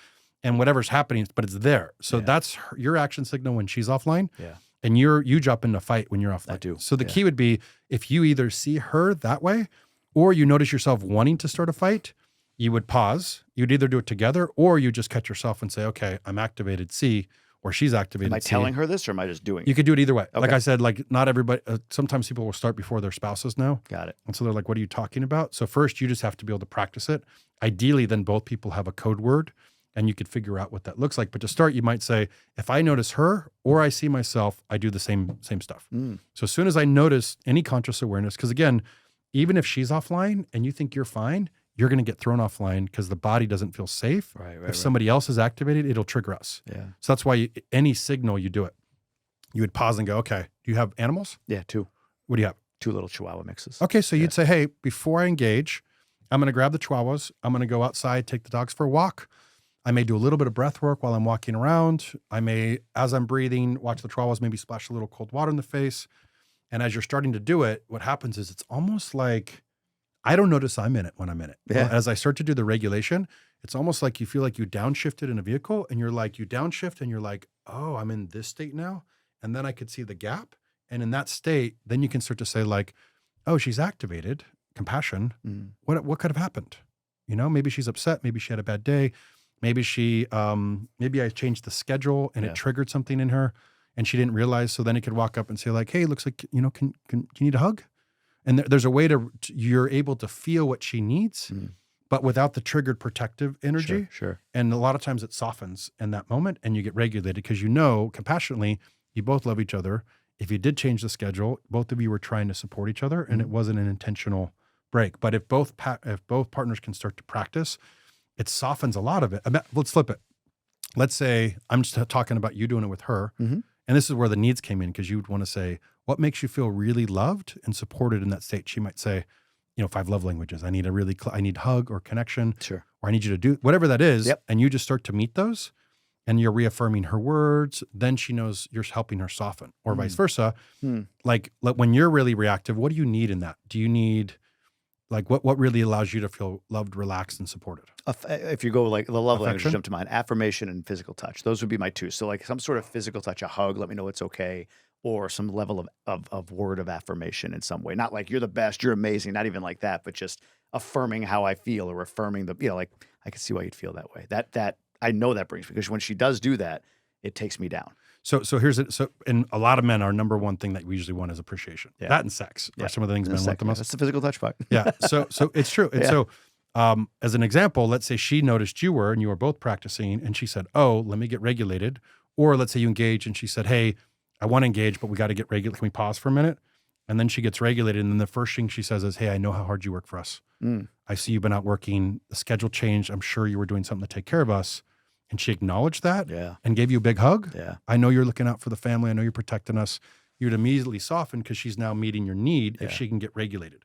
and whatever's happening, but it's there. So that's your action signal when she's offline. Yeah. And you jump into fight when you're offline. I do. So the key would be if you either see her that way, or you notice yourself wanting to start a fight, you would pause. You'd either do it together, or you just catch yourself and say, okay, I'm activated C, or she's activated C. Am I C. telling her this, or am I just doing it? You could do it either way. Okay. Like I said, like not everybody, sometimes people will start before their spouses know. Got it. And so they're like, what are you talking about? So first you just have to be able to practice it. Ideally, then both people have a code word and you could figure out what that looks like. But to start, you might say, if I notice her or I see myself, I do the same stuff. So as soon as I notice any conscious awareness, because again, even if she's offline and you think you're fine, you're going to get thrown offline because the body doesn't feel safe. If somebody else is activated, it'll trigger us. Yeah. So that's why any signal you do it. You would pause and go, okay, do you have animals? Yeah, 2. What do you have? 2 little Chihuahua mixes. Okay, so you'd say, hey, before I engage, I'm going to grab the Chihuahuas. I'm going to go outside, take the dogs for a walk. I may do a little bit of breath work while I'm walking around. I may, as I'm breathing, watch the Chihuahuas maybe splash a little cold water in the face. And as you're starting to do it, what happens is it's almost like I don't notice I'm in it when I'm in it. Yeah. As I start to do the regulation, it's almost like you feel like you downshifted in a vehicle and you're like, you downshift and you're like, oh, I'm in this state now. And then I could see the gap. And in that state, then you can start to say like, oh, she's activated, compassion. What could have happened? Maybe she's upset. Maybe she had a bad day. Maybe maybe I changed the schedule and it triggered something in her and she didn't realize. So then it could walk up and say like, hey, it looks like, can you need a hug? And there's a way you're able to feel what she needs, but without the triggered protective energy. Sure. And a lot of times it softens in that moment and you get regulated because compassionately, you both love each other. If you did change the schedule, both of you were trying to support each other and it wasn't an intentional break. But if both partners can start to practice, it softens a lot of it. Let's flip it. Let's say I'm just talking about you doing it with her. And this is where the needs came in because you would want to say, what makes you feel really loved and supported in that state? She might say, 5 love languages. I need I need hug or connection. Sure. Or I need you to do whatever that is. Yep. And you just start to meet those and you're reaffirming her words. Then she knows you're helping her soften or vice versa. Like when you're really reactive, what do you need in that? Do you need like what really allows you to feel loved, relaxed, and supported? If you go like the love language Affection? jump to mind, affirmation and physical touch. Those would be my 2. So like some sort of physical touch, a hug, let me know it's okay, or some level of word of affirmation in some way. Not like you're the best, you're amazing, not even like that, but just affirming how I feel or affirming like I can see why you'd feel that way. That I know that brings, because when she does do that, it takes me down. So here's it. So, and a lot of men, our number one thing that we usually want is appreciation. That and sex are some of the things men want the most. That's the physical touch part. Yeah. So it's true. And so As an example, let's say she noticed you were and you were both practicing and she said, oh, let me get regulated. Or let's say you engage and she said, hey, I want to engage, but we got to get regulated. Can we pause for a minute? And then she gets regulated. And then the first thing she says is, hey, I know how hard you work for us. I see you've been out working. The schedule changed. I'm sure you were doing something to take care of us. And she acknowledged that and gave you a big hug. Yeah. I know you're looking out for the family. I know you're protecting us. You'd immediately soften because she's now meeting your need if she can get regulated.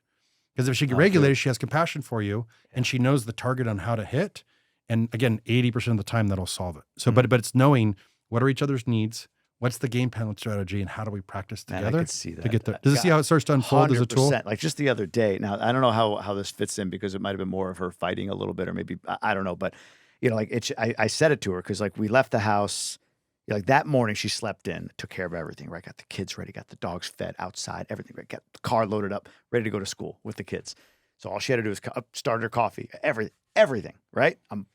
Because if she get regulated, she has compassion for you and she knows the target on how to hit. And again, 80% of the time that'll solve it. So, but it's knowing what are each other's needs, what's the game plan strategy, and how do we practice together Man, I could see that. to get there. Does it see how it starts to unfold as a tool? Like just the other day. Now, I don't know how this fits in because it might have been more of her fighting a little bit, or maybe, I don't know. But, you know, like I said it to her because like we left the house. Like that morning, she slept in, took care of everything, right? Got the kids ready, got the dogs fed outside, everything, right? Got the car loaded up, ready to go to school with the kids. So all she had to do was start her coffee, everything, right? I'm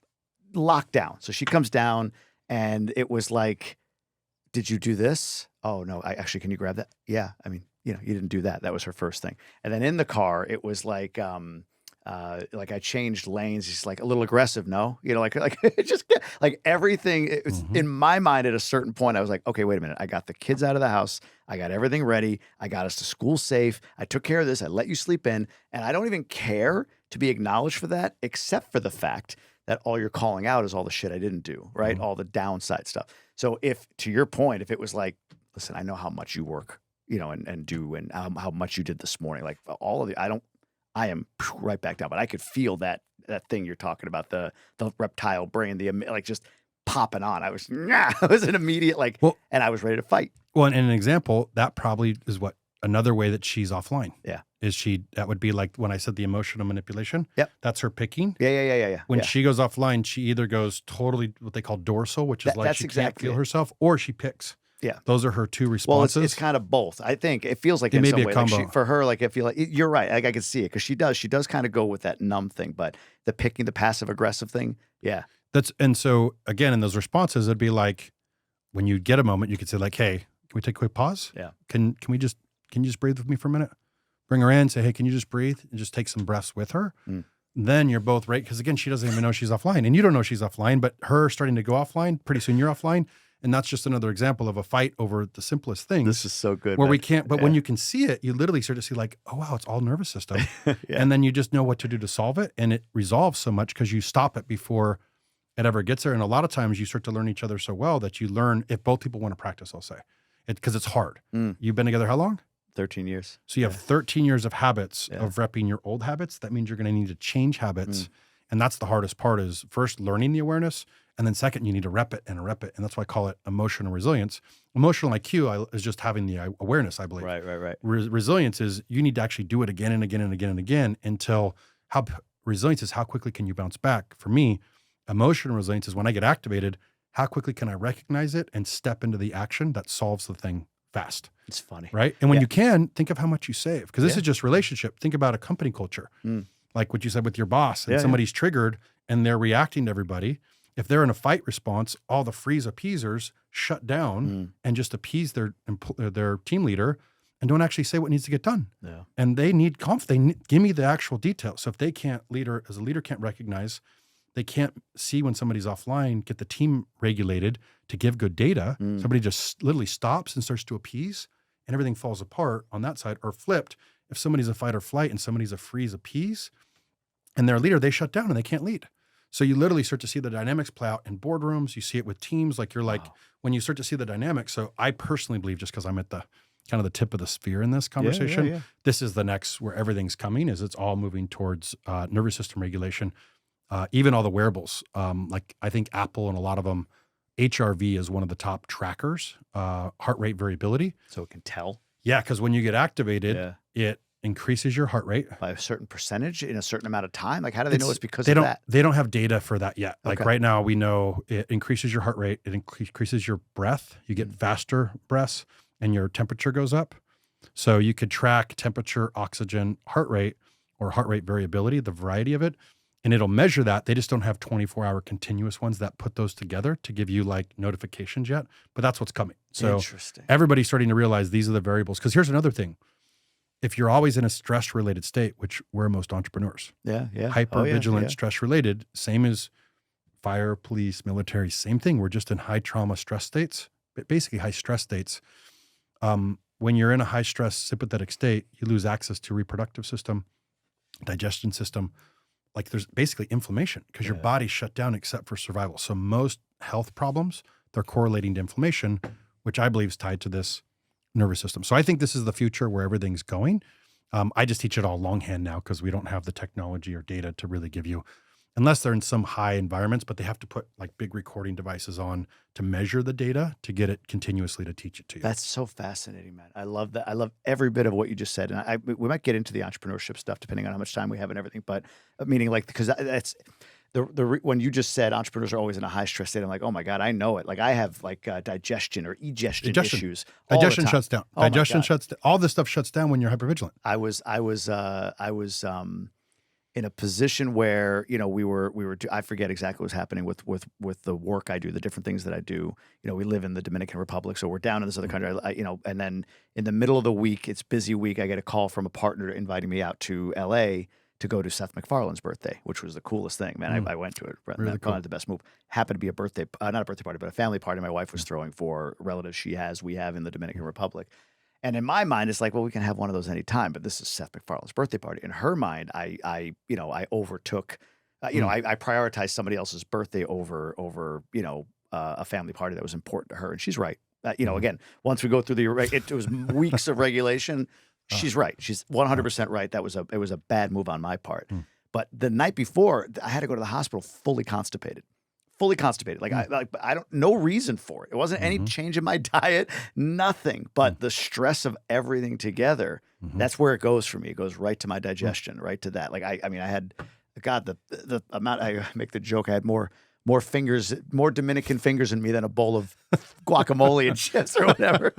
locked down. So she comes down and it was like, did you do this? Oh, no, can you grab that? Yeah. I mean, you know, you didn't do that. That was her first thing. And then in the car, it was like I changed lanes. He's like a little aggressive. No, you know, like it just like everything. It was in my mind at a certain point. I was like, okay, wait a minute. I got the kids out of the house. I got everything ready. I got us to school safe. I took care of this. I let you sleep in, and I don't even care to be acknowledged for that, except for the fact that all you're calling out is all the shit I didn't do, right? All the downside stuff. So if, to your point, if it was like, listen, I know how much you work, you know, and do, and how much you did this morning, like all of the, I am right back down, but I could feel that thing you're talking about, the reptile brain, like just popping on. I was an immediate and I was ready to fight. Well, and an example, that probably is what another way that she's offline. Yeah. That would be like when I said the emotional manipulation. Yep. That's her picking. Yeah. When she goes offline, she either goes totally what they call dorsal, which is like she can't feel herself, or she picks. Yeah. Those are her two responses. Well, it's kind of both. I think it feels like it in may some be a way, combo. for her, like I feel like you're right. Like I can see it because she does kind of go with that numb thing, but the picking, the passive aggressive thing. Yeah. And so again, in those responses, it'd be like when you get a moment, you could say like, hey, can we take a quick pause? Yeah. Can you just breathe with me for a minute? Bring her in, say, hey, can you just breathe and just take some breaths with her? Then you're both right. Because again, she doesn't even know she's offline and you don't know she's offline, but her starting to go offline, pretty soon you're offline. And that's just another example of a fight over the simplest things. This is so good. Where we can't, but when you can see it, you literally start to see like, oh, wow, it's all nervous system. And then you just know what to do to solve it. And it resolves so much because you stop it before it ever gets there. And a lot of times you start to learn each other so well that you learn, if both people want to practice, I'll say, because it's hard. You've been together how long? 13 years. So you have 13 years of habits of repping your old habits. That means you're going to need to change habits. And that's the hardest part is first learning the awareness. And then second, you need to rep it and rep it. And that's why I call it emotional resilience. Emotional IQ is just having the awareness, I believe. Right. Resilience is you need to actually do it again and again and again and again until resilience is how quickly can you bounce back. For me, emotional resilience is when I get activated, how quickly can I recognize it and step into the action that solves the thing fast. It's funny. Right? And when you can, think of how much you save. Because this is just relationship. Think about a company culture. Like what you said with your boss and somebody's triggered and they're reacting to everybody. If they're in a fight response, all the freeze appeasers shut down and just appease their team leader and don't actually say what needs to get done. Yeah. And they need give me the actual details. So if they can't, as a leader can't recognize, they can't see when somebody's offline, get the team regulated to give good data. Somebody just literally stops and starts to appease and everything falls apart on that side. Or flipped, if somebody's a fight or flight and somebody's a freeze appease and their leader, they shut down and they can't lead. So you literally start to see the dynamics play out in boardrooms. You see it with teams. Like you're like, when you start to see the dynamics. So I personally believe, just because I'm at the kind of the tip of the sphere in this conversation, this is the next where everything's coming, is it's all moving towards nervous system regulation. Even all the wearables, like I think Apple and a lot of them, HRV is one of the top trackers, heart rate variability. So it can tell. Yeah, because when you get activated, it increases your heart rate by a certain percentage in a certain amount of time. Like how do they know it's because of that? They don't have data for that yet. Like right now we know it increases your heart rate. It increases your breath. You get faster breaths and your temperature goes up. So you could track temperature, oxygen, heart rate, or heart rate variability, the variety of it. And it'll measure that. They just don't have 24-hour continuous ones that put those together to give you like notifications yet. But that's what's coming. So everybody's starting to realize these are the variables. Because here's another thing. if you're always in a stress-related state, which we're most entrepreneurs, Yeah. Yeah. Oh, yeah. hyper-vigilant, Yeah. stress-related, same as fire, police, military, same thing. We're just in high trauma stress states, but basically high stress states. When you're in a high stress sympathetic state, you lose access to reproductive system, digestion system. Like there's basically inflammation because your body's shut down except for survival. So most health problems, they're correlating to inflammation, which I believe is tied to this nervous system. So I think this is the future where everything's going. I just teach it all longhand now because we don't have the technology or data to really give you, unless they're in some high environments, but they have to put like big recording devices on to measure the data to get it continuously to teach it to you. That's so fascinating, man. I love that. I love every bit of what you just said. And we might get into the entrepreneurship stuff depending on how much time we have and everything. But meaning like, because that's when you just said entrepreneurs are always in a high stress state, I'm like, oh my God, I know it. Like I have like digestion or egestion issues. Digestion shuts down. Oh my Digestion God. shuts down. All this stuff shuts down when you're hypervigilant. I was in a position where, you know, we were, I forget exactly what was happening with the work I do, the different things that I do. You know, we live in the Dominican Republic, so we're down in this other country, you know, and then in the middle of the week, it's busy week. I get a call from a partner inviting me out to LA to go to Seth MacFarlane's birthday, which was the coolest thing, man. I went to it. Really cool. Probably the best move. Happened to be a birthday, not a birthday party, but a family party my wife was throwing for relatives we have in the Dominican Republic. And in my mind, it's like, well, we can have one of those anytime, but this is Seth MacFarlane's birthday party. In her mind, I overtook, I prioritized somebody else's birthday over, a family party that was important to her. And she's right. Again, once we go through it was weeks of regulation. She's right. She's 100% right. It was a bad move on my part. But the night before, I had to go to the hospital fully constipated. Like I don't, no reason for it. It wasn't any change in my diet, nothing, but the stress of everything together. That's where it goes for me. It goes right to my digestion, right to that. Like, I had, God, the amount, I make the joke, I had more fingers, more Dominican fingers in me than a bowl of guacamole and chips or whatever.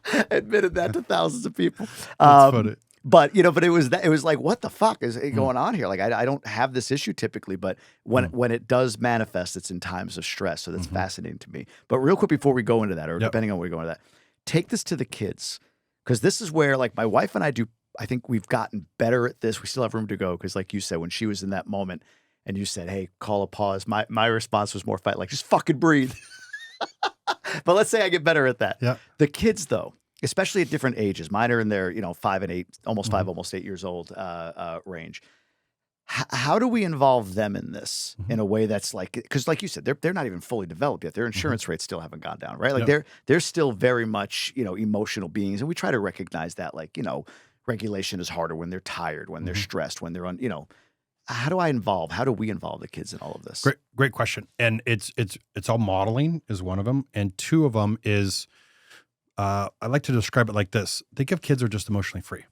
I admitted that to thousands of people. That's funny. But it was like, what the fuck is going on here? Like, I don't have this issue typically, but when it does manifest, it's in times of stress. So that's fascinating to me. But real quick before we go into that, or depending on where we go into that, take this to the kids, because this is where, like, my wife and I do. I think we've gotten better at this. We still have room to go because, like you said, when she was in that moment, and you said, "Hey, call a pause," my response was more fight, like, just fucking breathe. But let's say I get better at that. Yeah. The kids, though, especially at different ages, mine are in their 5 and 8, almost 5, almost 8 years old range. How do we involve them in this in a way that's like, because like you said, they're not even fully developed yet. Their insurance rates still haven't gone down, right? Like they're still very much emotional beings, and we try to recognize that, like, regulation is harder when they're tired, when they're stressed, when they're How do we involve the kids in all of this? Great question. And it's all modeling is one of them, and two of them is. I like to describe it like this. Think of kids are just emotionally free,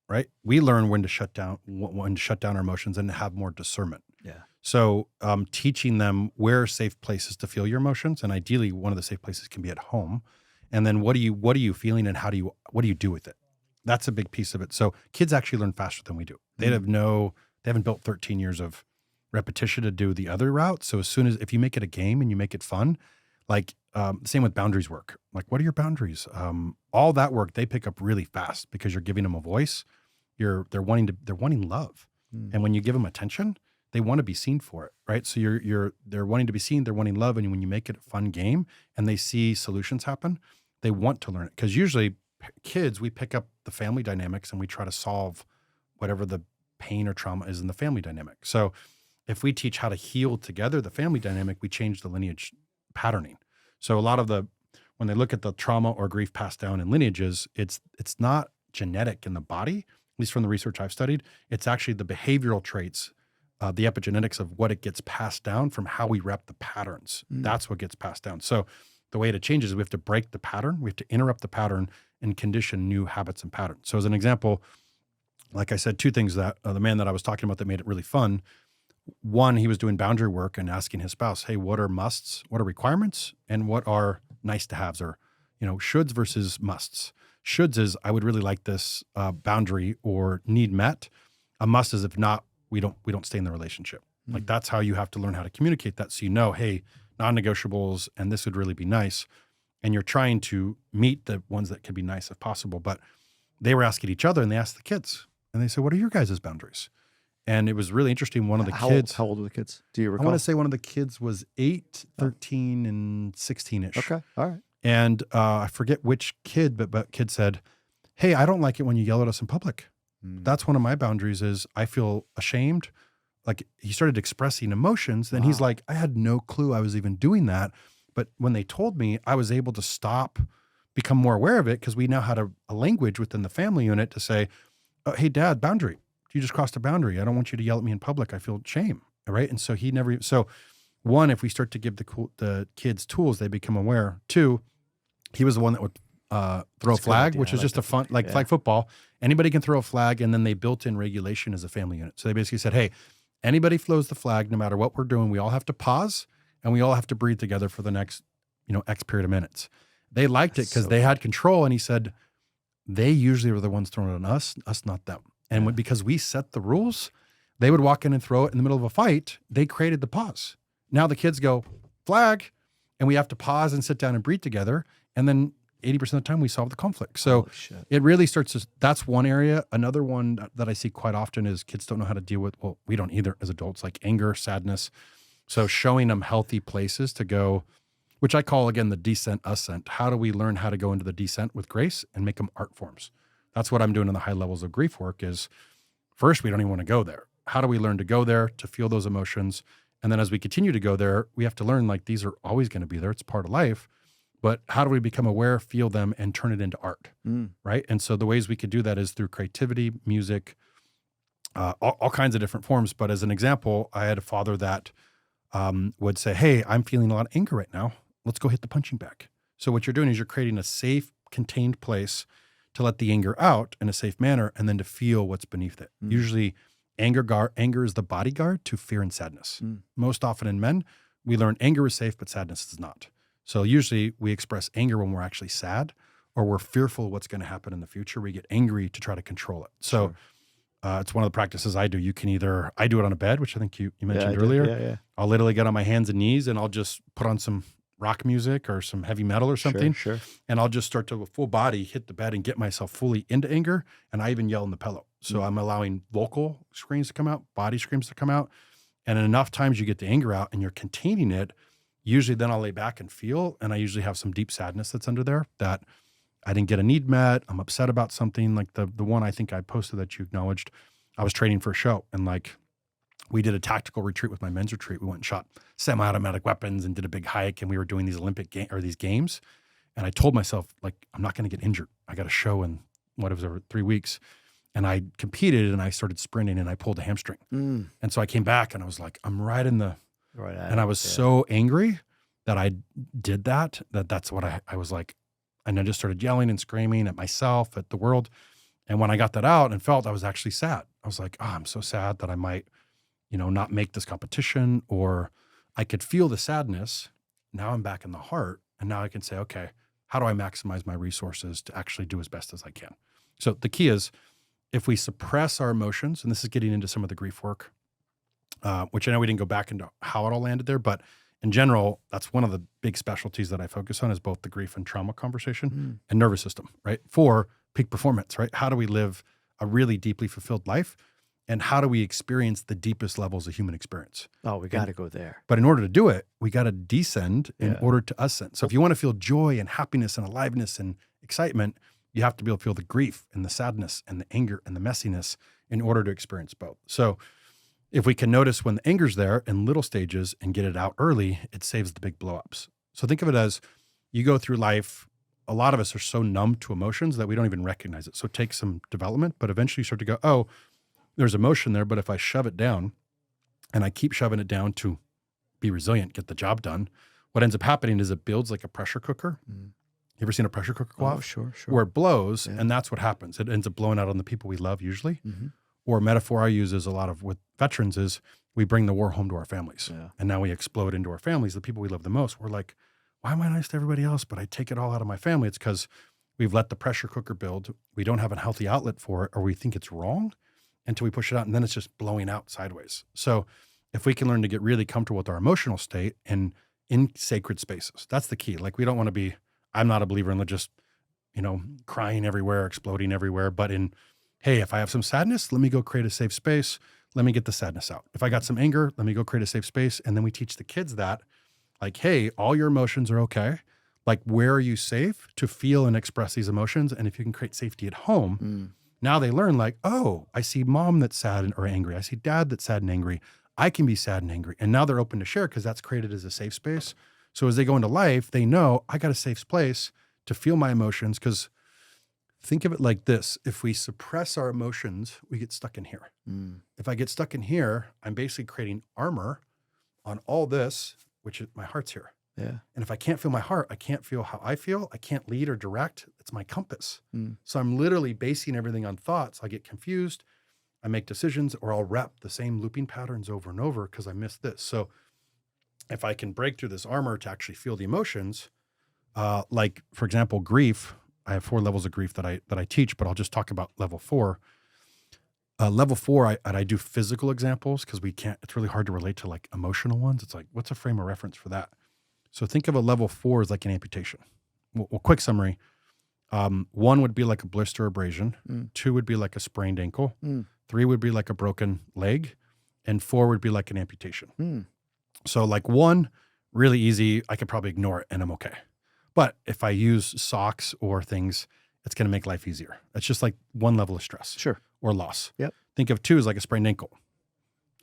right? We learn when to shut down our emotions and have more discernment. Yeah. So teaching them where are safe places to feel your emotions, and ideally one of the safe places can be at home. And then what are you feeling, and what do you do with it? That's a big piece of it. So kids actually learn faster than we do. They haven't built 13 years of repetition to do the other route. So if you make it a game and you make it fun, like same with boundaries work. Like, what are your boundaries? All that work they pick up really fast because you're giving them a voice. They're wanting love, and when you give them attention, they want to be seen for it, right? So they're wanting to be seen. They're wanting love, and when you make it a fun game and they see solutions happen, they want to learn it. Because usually, kids, we pick up the family dynamics and we try to solve whatever the pain or trauma is in the family dynamic. So if we teach how to heal together the family dynamic, we change the lineage patterning. So a lot of when they look at the trauma or grief passed down in lineages, it's not genetic in the body, at least from the research I've studied. It's actually the behavioral traits, the epigenetics of what it gets passed down from how we rep the patterns. That's what gets passed down. So the way it changes is we have to break the pattern. We have to interrupt the pattern and condition new habits and patterns. So as an example, like I said, two things that the man that I was talking about that made it really fun. One, he was doing boundary work and asking his spouse, hey, what are musts? What are requirements? And what are nice to haves, or, shoulds versus musts? Shoulds is, I would really like this boundary or need met. A must is, if not, we don't stay in the relationship. Like, that's how you have to learn how to communicate that. So, hey, non-negotiables, and this would really be nice. And you're trying to meet the ones that could be nice if possible. But they were asking each other and they asked the kids and they said, what are your guys' boundaries? And it was really interesting. One of the kids, how old were the kids? Do you I recall? want to say one of the kids was 8, 13, and 16-ish. Okay. All right. And I forget which kid, but kid said, hey, I don't like it when you yell at us in public. That's one of my boundaries is I feel ashamed. Like he started expressing emotions. Then he's like, I had no clue I was even doing that. But when they told me, I was able to stop, become more aware of it because we now had a language within the family unit to say, oh, hey, Dad, boundary. You just crossed a boundary. I don't want you to yell at me in public. I feel shame. Right. And so so one, if we start to give the kids tools, they become aware. 2, he was the one that would throw a flag, which is just a fun, flag football. Anybody can throw a flag. And then they built in regulation as a family unit. So they basically said, hey, anybody throws the flag, no matter what we're doing, we all have to pause and we all have to breathe together for the next, X period of minutes. They liked it because they had control. And he said, they usually were the ones throwing it on us not them. And because we set the rules, they would walk in and throw it in the middle of a fight. They created the pause. Now the kids go, flag, and we have to pause and sit down and breathe together. And then 80% of the time we solve the conflict. So it really starts to, that's one area. Another one that I see quite often is kids don't know how to deal with, well, we don't either as adults, like anger, sadness. So showing them healthy places to go, which I call, again, the descent ascent. How do we learn how to go into the descent with grace and make them art forms? That's what I'm doing in the high levels of grief work is first, we don't even want to go there. How do we learn to go there, to feel those emotions? And then as we continue to go there, we have to learn like these are always going to be there. It's part of life. But how do we become aware, feel them, and turn it into art, right? And so the ways we could do that is through creativity, music, all kinds of different forms. But as an example, I had a father that would say, hey, I'm feeling a lot of anger right now. Let's go hit the punching bag. So what you're doing is you're creating a safe, contained place to let the anger out in a safe manner and then to feel what's beneath it. Usually anger is the bodyguard to fear and sadness. Most often in men, we learn anger is safe, but sadness is not. So usually we express anger when we're actually sad or we're fearful of what's going to happen in the future. We get angry to try to control it. So it's one of the practices I do. You can I do it on a bed, which I think you mentioned earlier. Yeah. I'll literally get on my hands and knees and I'll just put on some rock music or some heavy metal or something. Sure. And I'll just start to full body hit the bed and get myself fully into anger. And I even yell in the pillow. So I'm allowing vocal screams to come out, body screams to come out. And enough times you get the anger out and you're containing it, usually then I'll lay back and feel. And I usually have some deep sadness that's under there that I didn't get a need met. I'm upset about something. Like the one I think I posted that you acknowledged, I was training for a show and like we did a tactical retreat with my men's retreat. We went and shot semi-automatic weapons and did a big hike and we were doing these these games. And I told myself, like, I'm not going to get injured. I got a show in over 3 weeks. And I competed and I started sprinting and I pulled a hamstring. And so I came back and I was like, I'm right in the, and I was so angry that I did that's what I was like. And I just started yelling and screaming at myself, at the world. And when I got that out and felt, I was actually sad. I was like, oh, I'm so sad that I might, not make this competition, or I could feel the sadness. Now I'm back in the heart. And now I can say, okay, how do I maximize my resources to actually do as best as I can? So the key is if we suppress our emotions, and this is getting into some of the grief work, which I know we didn't go back into how it all landed there, but in general, that's one of the big specialties that I focus on is both the grief and trauma conversation and nervous system, right? For peak performance, right? How do we live a really deeply fulfilled life? And how do we experience the deepest levels of human experience? Oh, we got to go there. But in order to do it, we got to descend in order to ascend. So if you want to feel joy and happiness and aliveness and excitement, you have to be able to feel the grief and the sadness and the anger and the messiness in order to experience both. So if we can notice when the anger's there in little stages and get it out early, it saves the big blowups. So think of it as you go through life. A lot of us are so numb to emotions that we don't even recognize it. So it takes some development, but eventually you start to go, oh, there's emotion there, but if I shove it down and I keep shoving it down to be resilient, get the job done, what ends up happening is it builds like a pressure cooker. You ever seen a pressure cooker go off? Oh, sure. Where it blows, and that's what happens. It ends up blowing out on the people we love usually. Or a metaphor I use is a lot of with veterans is we bring the war home to our families. And now we explode into our families, the people we love the most. We're like, why am I nice to everybody else, but I take it all out of my family? It's because we've let the pressure cooker build. We don't have a healthy outlet for it, or we think it's wrong until we push it out, and then it's just blowing out sideways. So if we can learn to get really comfortable with our emotional state and in sacred spaces, that's the key. Like we don't want to be, I'm not a believer in just crying everywhere, exploding everywhere. But hey, if I have some sadness, let me go create a safe space. Let me get the sadness out. If I got some anger, let me go create a safe space. And then we teach the kids that, like, hey, all your emotions are okay. Like, where are you safe to feel and express these emotions? And if you can create safety at home, now they learn, like, oh, I see mom that's sad or angry. I see dad that's sad and angry. I can be sad and angry. And now they're open to share because that's created as a safe space. So as they go into life, they know I got a safe place to feel my emotions. Because think of it like this. If we suppress our emotions, we get stuck in here. If I get stuck in here, I'm basically creating armor on all this, which is my heart's here. Yeah. And if I can't feel my heart, I can't feel how I feel. I can't lead or direct. It's my compass. So I'm literally basing everything on thoughts. I get confused. I make decisions, or I'll rep the same looping patterns over and over because I missed this. So if I can break through this armor to actually feel the emotions, like, for example, grief, I have 4 levels of grief that I teach, but I'll just talk about level 4. Level 4, I do physical examples because it's really hard to relate to like emotional ones. It's like, what's a frame of reference for that? So think of a level 4 as like an amputation. Well, quick summary. 1 would be like a blister abrasion. 2 would be like a sprained ankle. 3 would be like a broken leg. And 4 would be like an amputation. So like 1, really easy. I could probably ignore it and I'm okay. But if I use socks or things, it's going to make life easier. It's just like 1 level of stress. Sure. Or loss. Yep. Think of 2 as like a sprained ankle.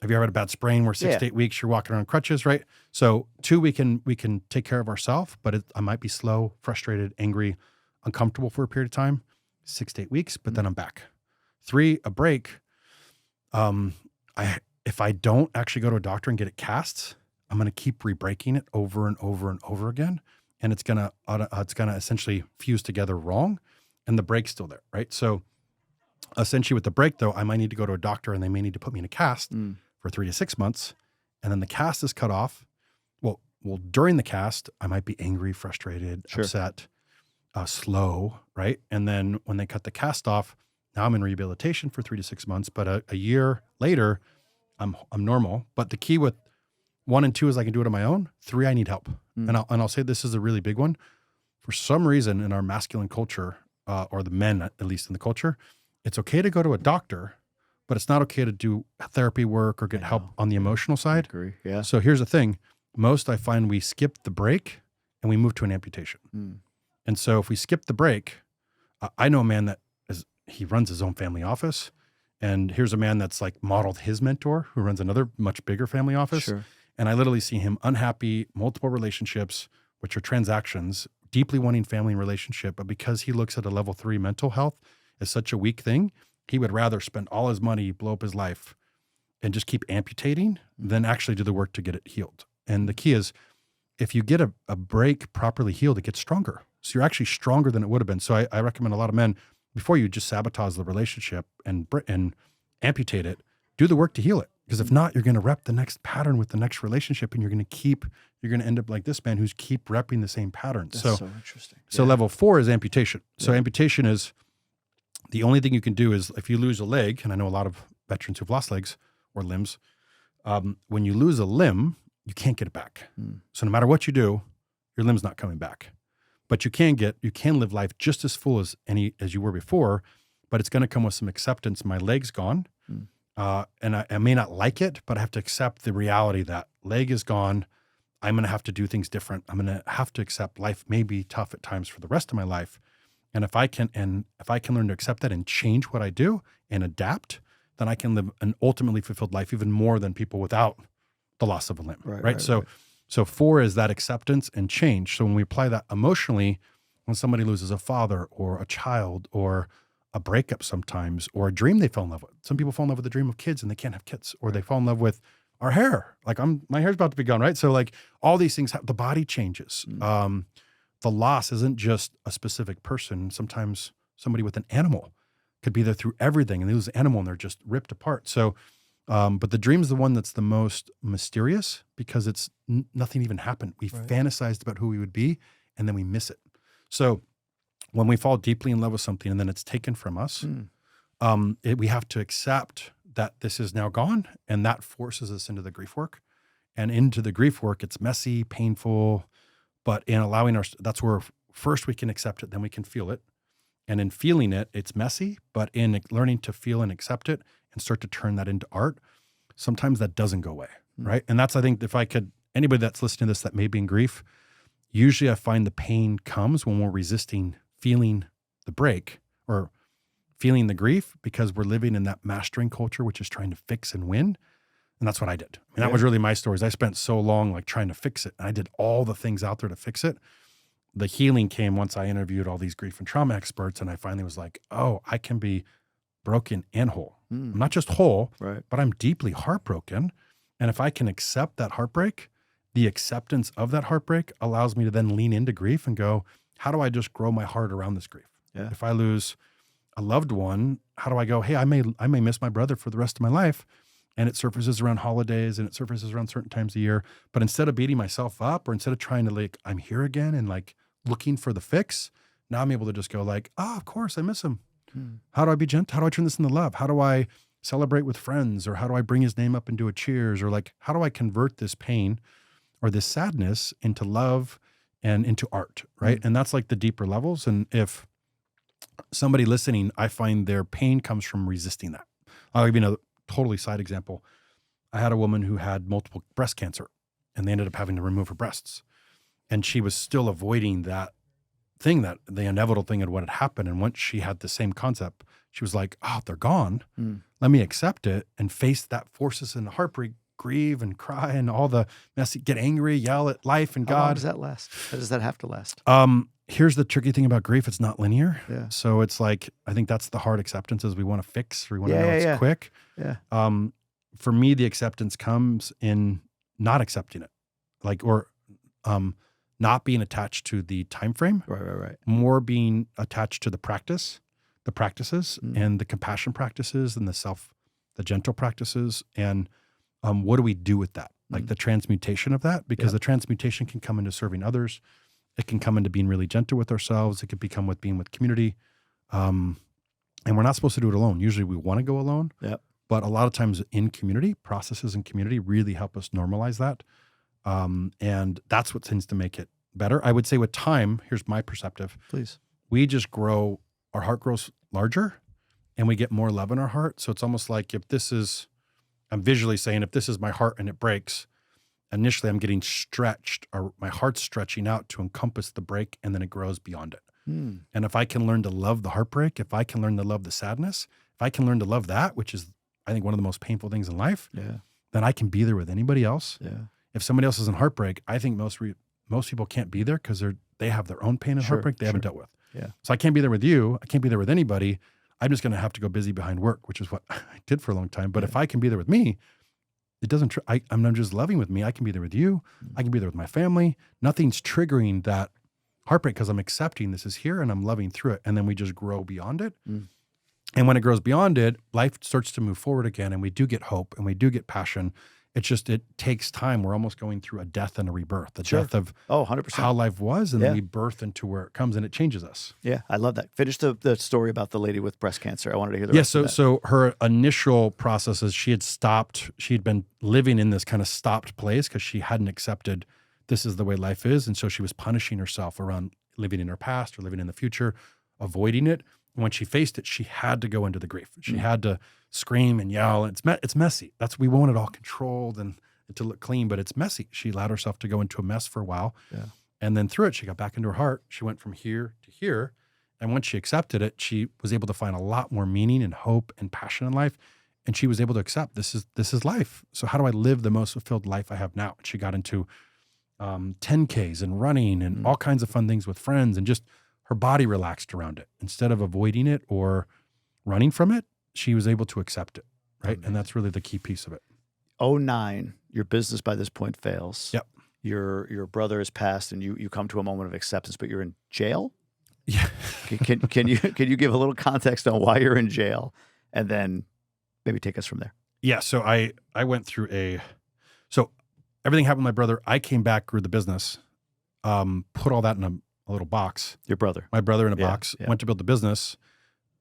Have you ever had a bad sprain where 6 to 8 weeks you're walking around crutches, right? So 2, we can take care of ourselves, but I might be slow, frustrated, angry, uncomfortable for a period of time. 6 to 8 weeks, but then I'm back. 3, a break. If I don't actually go to a doctor and get it cast, I'm going to keep re-breaking it over and over and over again, and it's gonna essentially fuse together wrong, and the break's still there, right? So essentially, with the break though, I might need to go to a doctor, and they may need to put me in a cast for 3 to 6 months, and then the cast is cut off. Well, during the cast, I might be angry, frustrated, upset, slow, right? And then when they cut the cast off, now I'm in rehabilitation for 3 to 6 months. But a year later, I'm normal. But the key with 1 and 2 is I can do it on my own. 3, I need help. And I'll say this is a really big one. For some reason, in our masculine culture, or the men at least in the culture, it's okay to go to a doctor, but it's not okay to do therapy work or get help on the emotional side. I agree. Yeah. So here's the thing. Most I find we skip the break and we move to an amputation. And so if we skip the break, I know a man he runs his own family office. And here's a man that's like modeled his mentor who runs another much bigger family office. Sure. And I literally see him unhappy, multiple relationships, which are transactions, deeply wanting family and relationship. But because he looks at a level 3 mental health as such a weak thing, he would rather spend all his money, blow up his life, and just keep amputating than actually do the work to get it healed. And the key is, if you get a break properly healed, it gets stronger. So you're actually stronger than it would have been. So I recommend a lot of men, before you just sabotage the relationship and amputate it, do the work to heal it. Because if not, you're going to rep the next pattern with the next relationship, and you're going to end up like this man who's keep repping the same pattern. That's so interesting. So level 4 is amputation. So amputation is the only thing you can do is if you lose a leg, and I know a lot of veterans who've lost legs or limbs, when you lose a limb, you can't get it back. So no matter what you do, your limb's not coming back. But you can live life just as full as you were before, but it's going to come with some acceptance. My leg's gone. And I may not like it, but I have to accept the reality that leg is gone. I'm going to have to do things different. I'm going to have to accept life may be tough at times for the rest of my life. And if I can learn to accept that and change what I do and adapt, then I can live an ultimately fulfilled life even more than people without the loss of a limb. Right. So 4 is that acceptance and change. So when we apply that emotionally, when somebody loses a father or a child or a breakup sometimes, or a dream they fell in love with. Some people fall in love with the dream of kids and they can't have kids, or they fall in love with our hair. Like my hair's about to be gone, right? So like all these things, the body changes. The loss isn't just a specific person. Sometimes somebody with an animal could be there through everything, and they lose an animal and they're just ripped apart. So, but the dream's the one that's the most mysterious because it's nothing even happened. We fantasized about who we would be, and then we miss it. So when we fall deeply in love with something and then it's taken from us, we have to accept that this is now gone, and that forces us into the grief work. And into the grief work, it's messy, painful, but in allowing that's where first we can accept it, then we can feel it. And in feeling it, it's messy, but in learning to feel and accept it and start to turn that into art, sometimes that doesn't go away, right? And that's, I think, if I could, anybody that's listening to this that may be in grief, usually I find the pain comes when we're resisting feeling the break or feeling the grief because we're living in that mastering culture, which is trying to fix and win. And that's what I did. I mean, that was really my stories. I spent so long like trying to fix it. And I did all the things out there to fix it. The healing came once I interviewed all these grief and trauma experts. And I finally was like, oh, I can be broken and whole. I'm not just whole, but I'm deeply heartbroken. And if I can accept that heartbreak, the acceptance of that heartbreak allows me to then lean into grief and go, how do I just grow my heart around this grief? If I lose a loved one, how do I go, hey, I may miss my brother for the rest of my life. And it surfaces around holidays and it surfaces around certain times of year. But instead of beating myself up or instead of trying to like, I'm here again and like looking for the fix, now I'm able to just go like, oh, of course I miss him. How do I be gentle? How do I turn this into love? How do I celebrate with friends? Or how do I bring his name up and do a cheers? Or like, how do I convert this pain or this sadness into love and into art, right? And that's like the deeper levels. And if somebody listening, I find their pain comes from resisting that. I'll give you another totally side example. I had a woman who had multiple breast cancer and they ended up having to remove her breasts. And she was still avoiding that thing, that the inevitable thing of what had happened. And once she had the same concept, she was like, oh, they're gone. Let me accept it and face that forces and heartbreak, grieve and cry and all the messy, get angry, yell at life and God. How long does that last? How does that have to last? Here's the tricky thing about grief. It's not linear. So it's like, I think that's the hard acceptance is we want to fix or we want to know it's quick. For me, the acceptance comes in not accepting it, like, or not being attached to the time frame. More being attached to the practices and the compassion practices and the gentle practices. And what do we do with that? Like the transmutation of that, because the transmutation can come into serving others. It can come into being really gentle with ourselves. It could become with being with community. And we're not supposed to do it alone. Usually we want to go alone. But a lot of times in community, processes in community really help us normalize that. And that's what tends to make it better. I would say with time, here's my perspective. Please. We just grow, our heart grows larger and we get more love in our heart. So it's almost like if this is, I'm visually saying, if this is my heart and it breaks, initially I'm getting stretched or my heart's stretching out to encompass the break and then it grows beyond it. And if I can learn to love the heartbreak, if I can learn to love the sadness, if I can learn to love that, which is, I think, one of the most painful things in life, then I can be there with anybody else. If somebody else is in heartbreak, I think most people can't be there because they have their own pain and heartbreak they haven't dealt with. So I can't be there with you. I can't be there with anybody. I'm just going to have to go busy behind work, which is what I did for a long time. But if I can be there with me, it doesn't, I'm just loving with me. I can be there with you. I can be there with my family. Nothing's triggering that heartbreak because I'm accepting this is here and I'm loving through it. And then we just grow beyond it. And when it grows beyond it, life starts to move forward again. And we do get hope and we do get passion. It's just, it takes time. We're almost going through a death and a rebirth, the death of 100%. how life was. And then we birth into where it comes and it changes us. I love that. Finish the story about the lady with breast cancer. I wanted to hear the rest of that. So her initial process is she had been living in this kind of stopped place because she hadn't accepted this is the way life is. And so she was punishing herself around living in her past or living in the future, avoiding it. And when she faced it, she had to go into the grief. She had to scream and yell. It's messy. We want it all controlled and to look clean, but it's messy. She allowed herself to go into a mess for a while. And then through it, she got back into her heart. She went from here to here. And once she accepted it, she was able to find a lot more meaning and hope and passion in life. And she was able to accept this is life. So how do I live the most fulfilled life I have now? And she got into 10Ks and running and all kinds of fun things with friends, and just her body relaxed around it. Instead of avoiding it or running from it, she was able to accept it, right? Amazing. And that's really the key piece of it. 2009, your business by this point fails. Yep. Your brother has passed and you come to a moment of acceptance, but you're in jail? Yeah. Can you give a little context on why you're in jail and then maybe take us from there? Yeah. So I went through so everything happened with my brother. I came back, grew the business, put all that in a little box. Your brother. My brother in a box, went to build the business.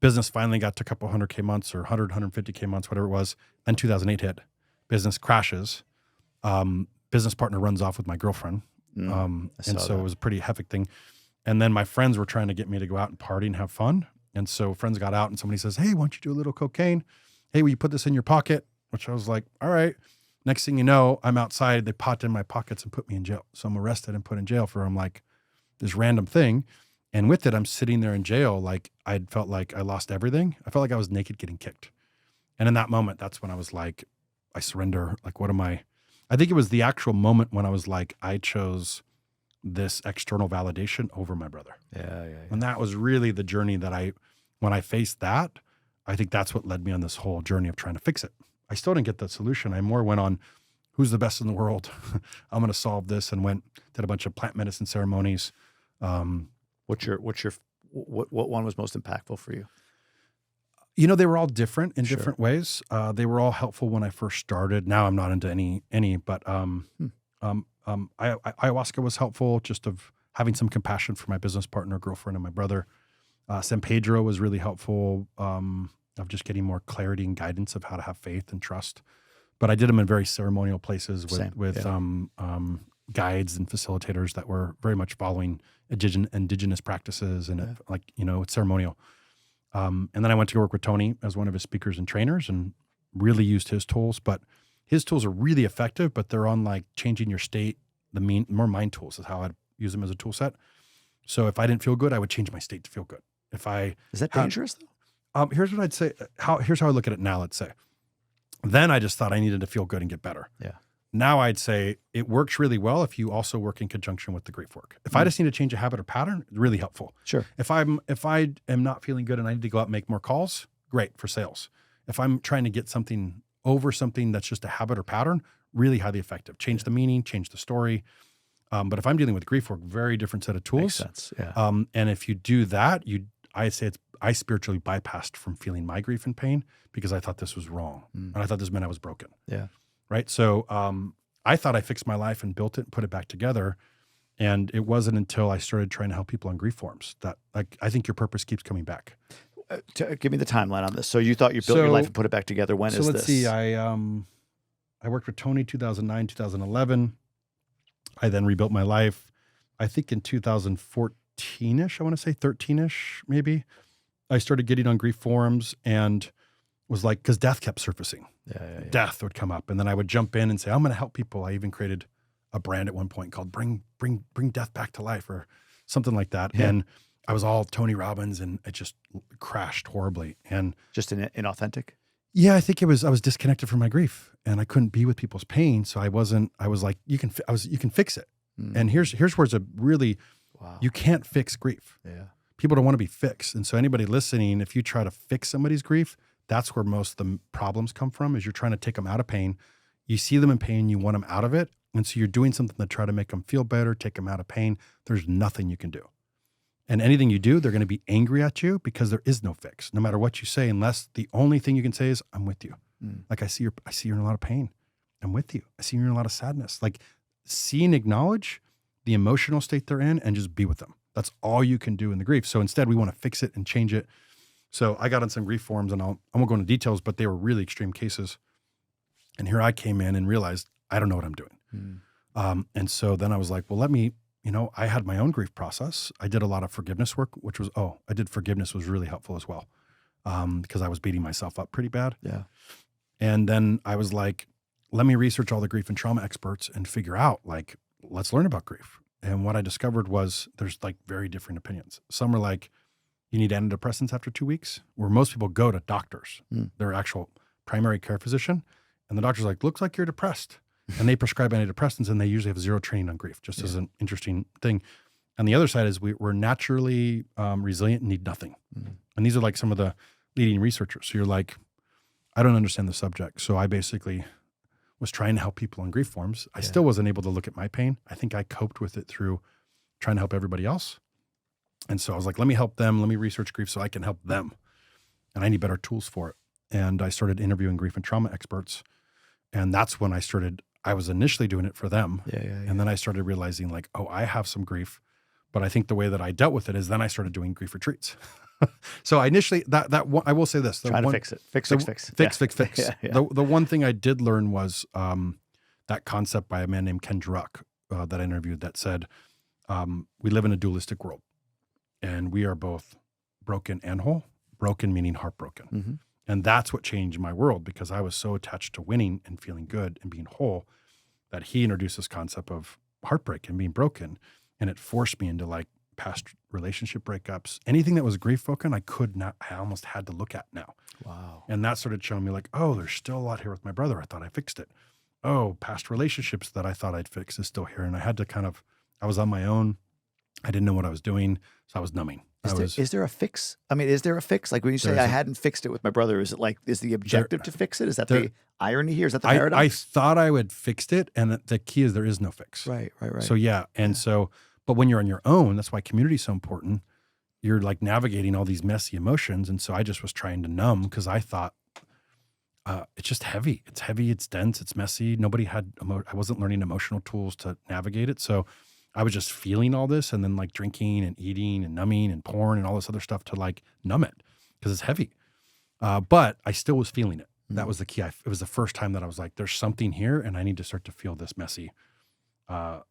Business finally got to a couple 100K months or 150K months, whatever it was. Then 2008 hit. Business crashes. Business partner runs off with my girlfriend. And so it was a pretty hectic thing. And then my friends were trying to get me to go out and party and have fun. And so friends got out and somebody says, hey, why don't you do a little cocaine? Hey, will you put this in your pocket? Which I was like, all right. Next thing you know, I'm outside. They popped in my pockets and put me in jail. So I'm arrested and put in jail for this random thing. And with it, I'm sitting there in jail. Like I felt like I lost everything. I felt like I was naked getting kicked. And in that moment, that's when I was like, I surrender. Like, what am I think it was the actual moment when I was like, I chose this external validation over my brother. Yeah. And that was really the journey that when I faced that, I think that's what led me on this whole journey of trying to fix it. I still didn't get the solution. I more went on, who's the best in the world? I'm going to solve this, and did a bunch of plant medicine ceremonies. What one was most impactful for you? They were all different in different ways. They were all helpful when I first started. Now I'm not into any, but ayahuasca was helpful, just of having some compassion for my business partner, girlfriend, and my brother. San Pedro was really helpful, of just getting more clarity and guidance of how to have faith and trust. But I did them in very ceremonial places with guides and facilitators that were very much following indigenous practices, and it's ceremonial. And then I went to go work with Tony as one of his speakers and trainers, and really used his tools. But his tools are really effective, but they're on like changing your state. More mind tools is how I'd use them as a tool set. So if I didn't feel good, I would change my state to feel good. Is that dangerous though? Here's what I'd say. Here's how I look at it now. Let's say, then I just thought I needed to feel good and get better. Yeah. Now I'd say it works really well if you also work in conjunction with the grief work. If I just need to change a habit or pattern, it's really helpful. Sure. If I am not feeling good and I need to go out and make more calls, great for sales. If I'm trying to get something over something that's just a habit or pattern, really highly effective. Change the meaning, change the story. But if I'm dealing with grief work, very different set of tools. Makes sense. Yeah. And if you do that, I spiritually bypassed from feeling my grief and pain because I thought this was wrong. And I thought this meant I was broken. Yeah. Right. So I thought I fixed my life and built it and put it back together. And it wasn't until I started trying to help people on grief forums that I think your purpose keeps coming back. Give me the timeline on this. So you thought you built your life and put it back together. When is this? So let's see. I worked with Tony 2009, 2011. I then rebuilt my life, I think in 2014-ish, I want to say 13-ish, maybe. I started getting on grief forums and was like, because death kept surfacing. Yeah. Death would come up. And then I would jump in and say, I'm going to help people. I even created a brand at one point called Bring Death Back to Life or something like that. Yeah. And I was all Tony Robbins and it just crashed horribly. And just inauthentic? Yeah, I think I was disconnected from my grief and I couldn't be with people's pain. So I was like, you can fix it. And here's where it's you can't fix grief. Yeah. People don't want to be fixed. And so anybody listening, if you try to fix somebody's grief, that's where most of the problems come from, is you're trying to take them out of pain. You see them in pain, you want them out of it. And so you're doing something to try to make them feel better, take them out of pain. There's nothing you can do. And anything you do, they're going to be angry at you because there is no fix, no matter what you say, unless the only thing you can say is, I'm with you. Like, I see you're in a lot of pain. I'm with you. I see you're in a lot of sadness. Like, see and acknowledge the emotional state they're in and just be with them. That's all you can do in the grief. So instead, we want to fix it and change it. So I got on some grief forums, and I won't go into details, but they were really extreme cases. And here I came in and realized I don't know what I'm doing. And so then I was like, well, I had my own grief process. I did a lot of forgiveness work, forgiveness was really helpful as well. Because I was beating myself up pretty bad. Yeah. And then I was like, let me research all the grief and trauma experts and figure out, like, let's learn about grief. And what I discovered was there's like very different opinions. Some are like, you need antidepressants after 2 weeks, where most people go to doctors, their actual primary care physician. And the doctor's like, looks like you're depressed. And they prescribe antidepressants, and they usually have zero training on grief, just as an interesting thing. And the other side is we're naturally resilient and need nothing. And these are like some of the leading researchers. So you're like, I don't understand the subject. So I basically was trying to help people on grief forums. I still wasn't able to look at my pain. I think I coped with it through trying to help everybody else. And so I was like, let me help them. Let me research grief so I can help them. And I need better tools for it. And I started interviewing grief and trauma experts. And that's when I was initially doing it for them. And then I started realizing, like, oh, I have some grief. But I think the way that I dealt with it is then I started doing grief retreats. So I initially, I will say this. Trying to fix it. Fix. Fix. The one thing I did learn was that concept by a man named Ken Druck that I interviewed that said, we live in a dualistic world. And we are both broken and whole. Broken meaning heartbroken. Mm-hmm. And that's what changed my world, because I was so attached to winning and feeling good and being whole that he introduced this concept of heartbreak and being broken. And it forced me into like past relationship breakups, anything that was grief broken, I almost had to look at now. Wow. And that started showing me like, oh, there's still a lot here with my brother. I thought I fixed it. Oh, past relationships that I thought I'd fix is still here. And I had to I was on my own. I didn't know what I was doing. So I was numbing. Is there a fix? I mean, is there a fix? Like when you say I hadn't fixed it with my brother, is it like, is the objective to fix it? Is that the irony here? Is that the paradox? I thought I would fixed it. And the key is there is no fix. Right. So yeah. And so, but when you're on your own, that's why community is so important. You're like navigating all these messy emotions. And so I just was trying to numb because I thought, it's just heavy. It's heavy. It's dense. It's messy. I wasn't learning emotional tools to navigate it. So I was just feeling all this and then like drinking and eating and numbing and porn and all this other stuff to like numb it because it's heavy. But I still was feeling it. That was the key. It was the first time that I was like, there's something here and I need to start to feel this messy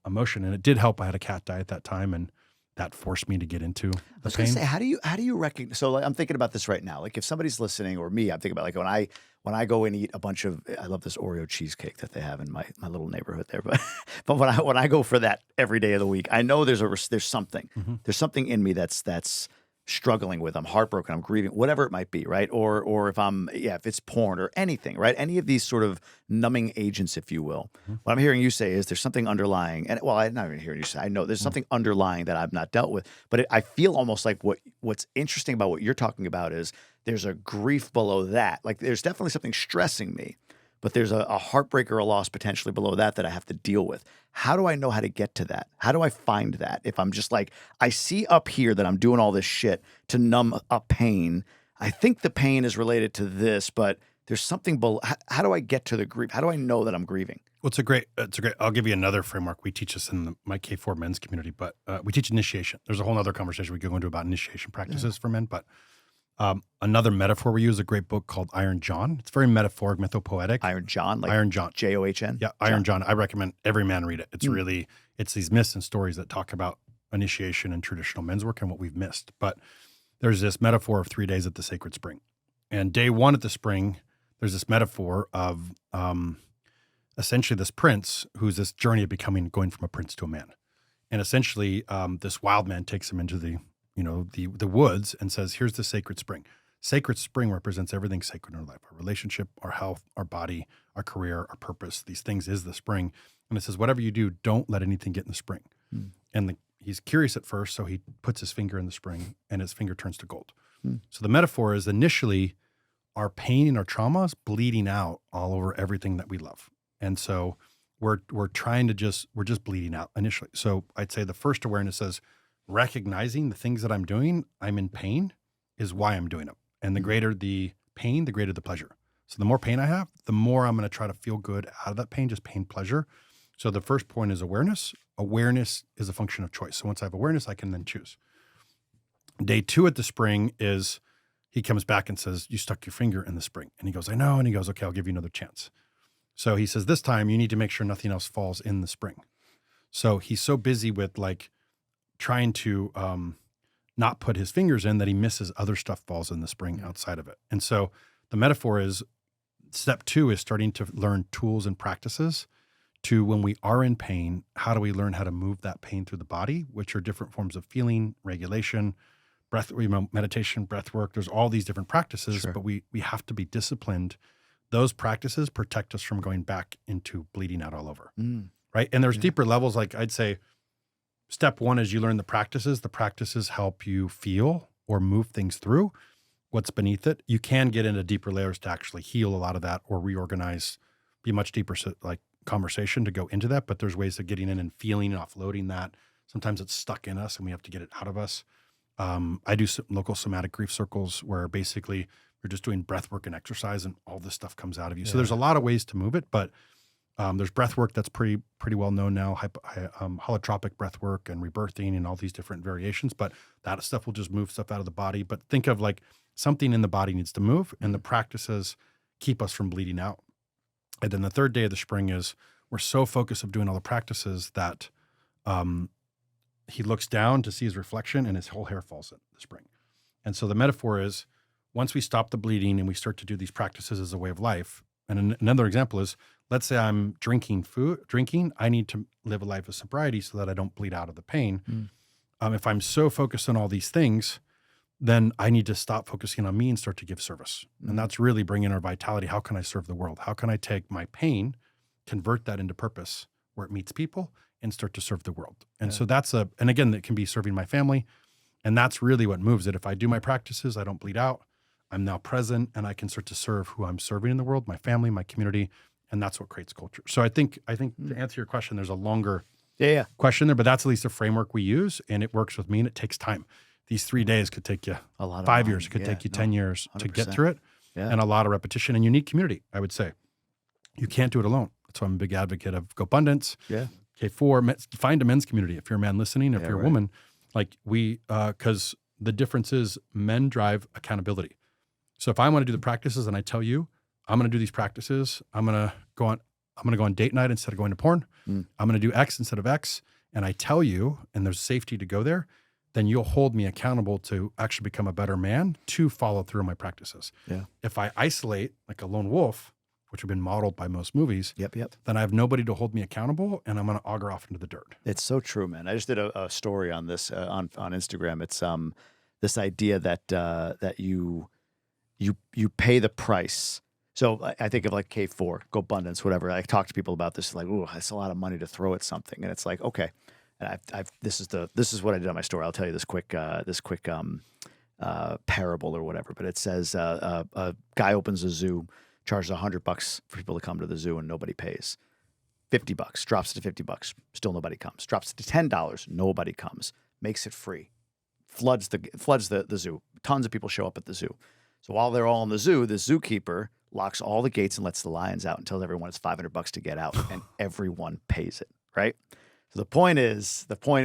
emotion. And it did help. I had a cat die at that time and that forced me to get into the pain. I was going to say, how do you recognize? So like, I'm thinking about this right now. Like if somebody's listening or me, I'm thinking about like when I go and eat a bunch of, I love this Oreo cheesecake that they have in my little neighborhood there. But when I go for that every day of the week, I know there's something. Mm-hmm. There's something in me that's struggling with. I'm heartbroken. I'm grieving, whatever it might be, right? Or if it's porn or anything, right? Any of these sort of numbing agents, if you will. Mm-hmm. What I'm hearing you say is there's something underlying, and well, I'm not even hearing you say. I know there's something underlying that I've not dealt with, but I feel almost like what's interesting about what you're talking about is there's a grief below that. Like there's definitely something stressing me, but there's a heartbreak or a loss potentially below that I have to deal with. How do I know how to get to that? How do I find that? If I'm just like, I see up here that I'm doing all this shit to numb a pain. I think the pain is related to this, but there's something below. How do I get to the grief? How do I know that I'm grieving? Well, it's a great, I'll give you another framework. We teach this in my K4 men's community, but we teach initiation. There's a whole other conversation we could go into about initiation practices for men, but another metaphor we use is a great book called Iron John. It's very metaphoric, mythopoetic. Iron John? Like Iron John. John? Yeah, Iron John. I recommend every man read it. It's really, it's these myths and stories that talk about initiation and traditional men's work and what we've missed. But there's this metaphor of 3 days at the sacred spring. And day one at the spring, there's this metaphor of essentially this prince who's this journey of going from a prince to a man. And essentially this wild man takes him into the woods and says, here's the sacred spring. Sacred spring represents everything sacred in our life, our relationship, our health, our body, our career, our purpose. These things is the spring. And it says, whatever you do, don't let anything get in the spring. And he's curious at first, so he puts his finger in the spring and his finger turns to gold. So the metaphor is initially our pain and our trauma is bleeding out all over everything that we love. And so we're just bleeding out initially. So I'd say the first awareness is recognizing the things that I'm doing, I'm in pain, is why I'm doing them. And the greater the pain, the greater the pleasure. So the more pain I have, the more I'm going to try to feel good out of that pain, just pain, pleasure. So the first point is awareness. Awareness is a function of choice. So once I have awareness, I can then choose. Day 2 at the spring is he comes back and says, you stuck your finger in the spring. And he goes, I know. And he goes, okay, I'll give you another chance. So he says, this time you need to make sure nothing else falls in the spring. So he's so busy with like trying to not put his fingers in that he misses other stuff falls in the spring outside of it. And so the metaphor is step 2 is starting to learn tools and practices to when we are in pain, how do we learn how to move that pain through the body, which are different forms of feeling, regulation, meditation, breath work. There's all these different practices, but we have to be disciplined. Those practices protect us from going back into bleeding out all over, right? And there's deeper levels. Like I'd say step 1 is you learn the practices. The practices help you feel or move things through what's beneath it. You can get into deeper layers to actually heal a lot of that or reorganize, be much deeper like conversation to go into that. But there's ways of getting in and feeling and offloading that. Sometimes it's stuck in us and we have to get it out of us. I do local somatic grief circles where basically you're just doing breath work and exercise and all this stuff comes out of you. So there's a lot of ways to move it, but there's breath work that's pretty well known now, holotropic breath work and rebirthing and all these different variations, but that stuff will just move stuff out of the body. But think of like something in the body needs to move and the practices keep us from bleeding out. And then the 3rd day of the spring is we're so focused of doing all the practices that he looks down to see his reflection and his whole hair falls in the spring. And so the metaphor is once we stop the bleeding and we start to do these practices as a way of life. And another example is, let's say I'm drinking, I need to live a life of sobriety so that I don't bleed out of the pain. If I'm so focused on all these things, then I need to stop focusing on me and start to give service. And that's really bringing our vitality. How can I serve the world? How can I take my pain, convert that into purpose where it meets people and start to serve the world? And so and again, it can be serving my family. And that's really what moves it. If I do my practices, I don't bleed out. I'm now present and I can start to serve who I'm serving in the world, my family, my community. And that's what creates culture. So I think to answer your question, there's a longer question there, but that's at least a framework we use, and it works with me, and it takes time. These 3 days could take you a lot of 5 years. It could take you 10 years 100%. to get through it, and a lot of repetition, and you need community, I would say. You can't do it alone. That's why I'm a big advocate of Gobundance. K4, find a men's community. If you're a man listening, if you're a woman, like because the difference is men drive accountability. So if I want to do the practices and I tell you, I'm going to do these practices, I'm going to go on date night instead of going to porn. I'm going to do X instead of X. And I tell you, and there's safety to go there, then you'll hold me accountable to actually become a better man to follow through my practices. If I isolate like a lone wolf, which have been modeled by most movies, then I have nobody to hold me accountable, and I'm going to auger off into the dirt. It's so true, man. I just did a story on this on Instagram. It's this idea that you pay the price. So I think of like K4, Gobundance, whatever. I talk to people about this, like, ooh, that's a lot of money to throw at something, and it's like, okay. And this is what I did on my story. I'll tell you this quick parable or whatever. But it says a guy opens a zoo, charges $100 for people to come to the zoo, and nobody pays. $50, drops it to $50, still nobody comes. Drops it to $10, nobody comes. Makes it free, floods the zoo. Tons of people show up at the zoo. So while they're all in the zoo, the zookeeper locks all the gates and lets the lions out and tells everyone it's $500 to get out, and everyone pays it, right? So the point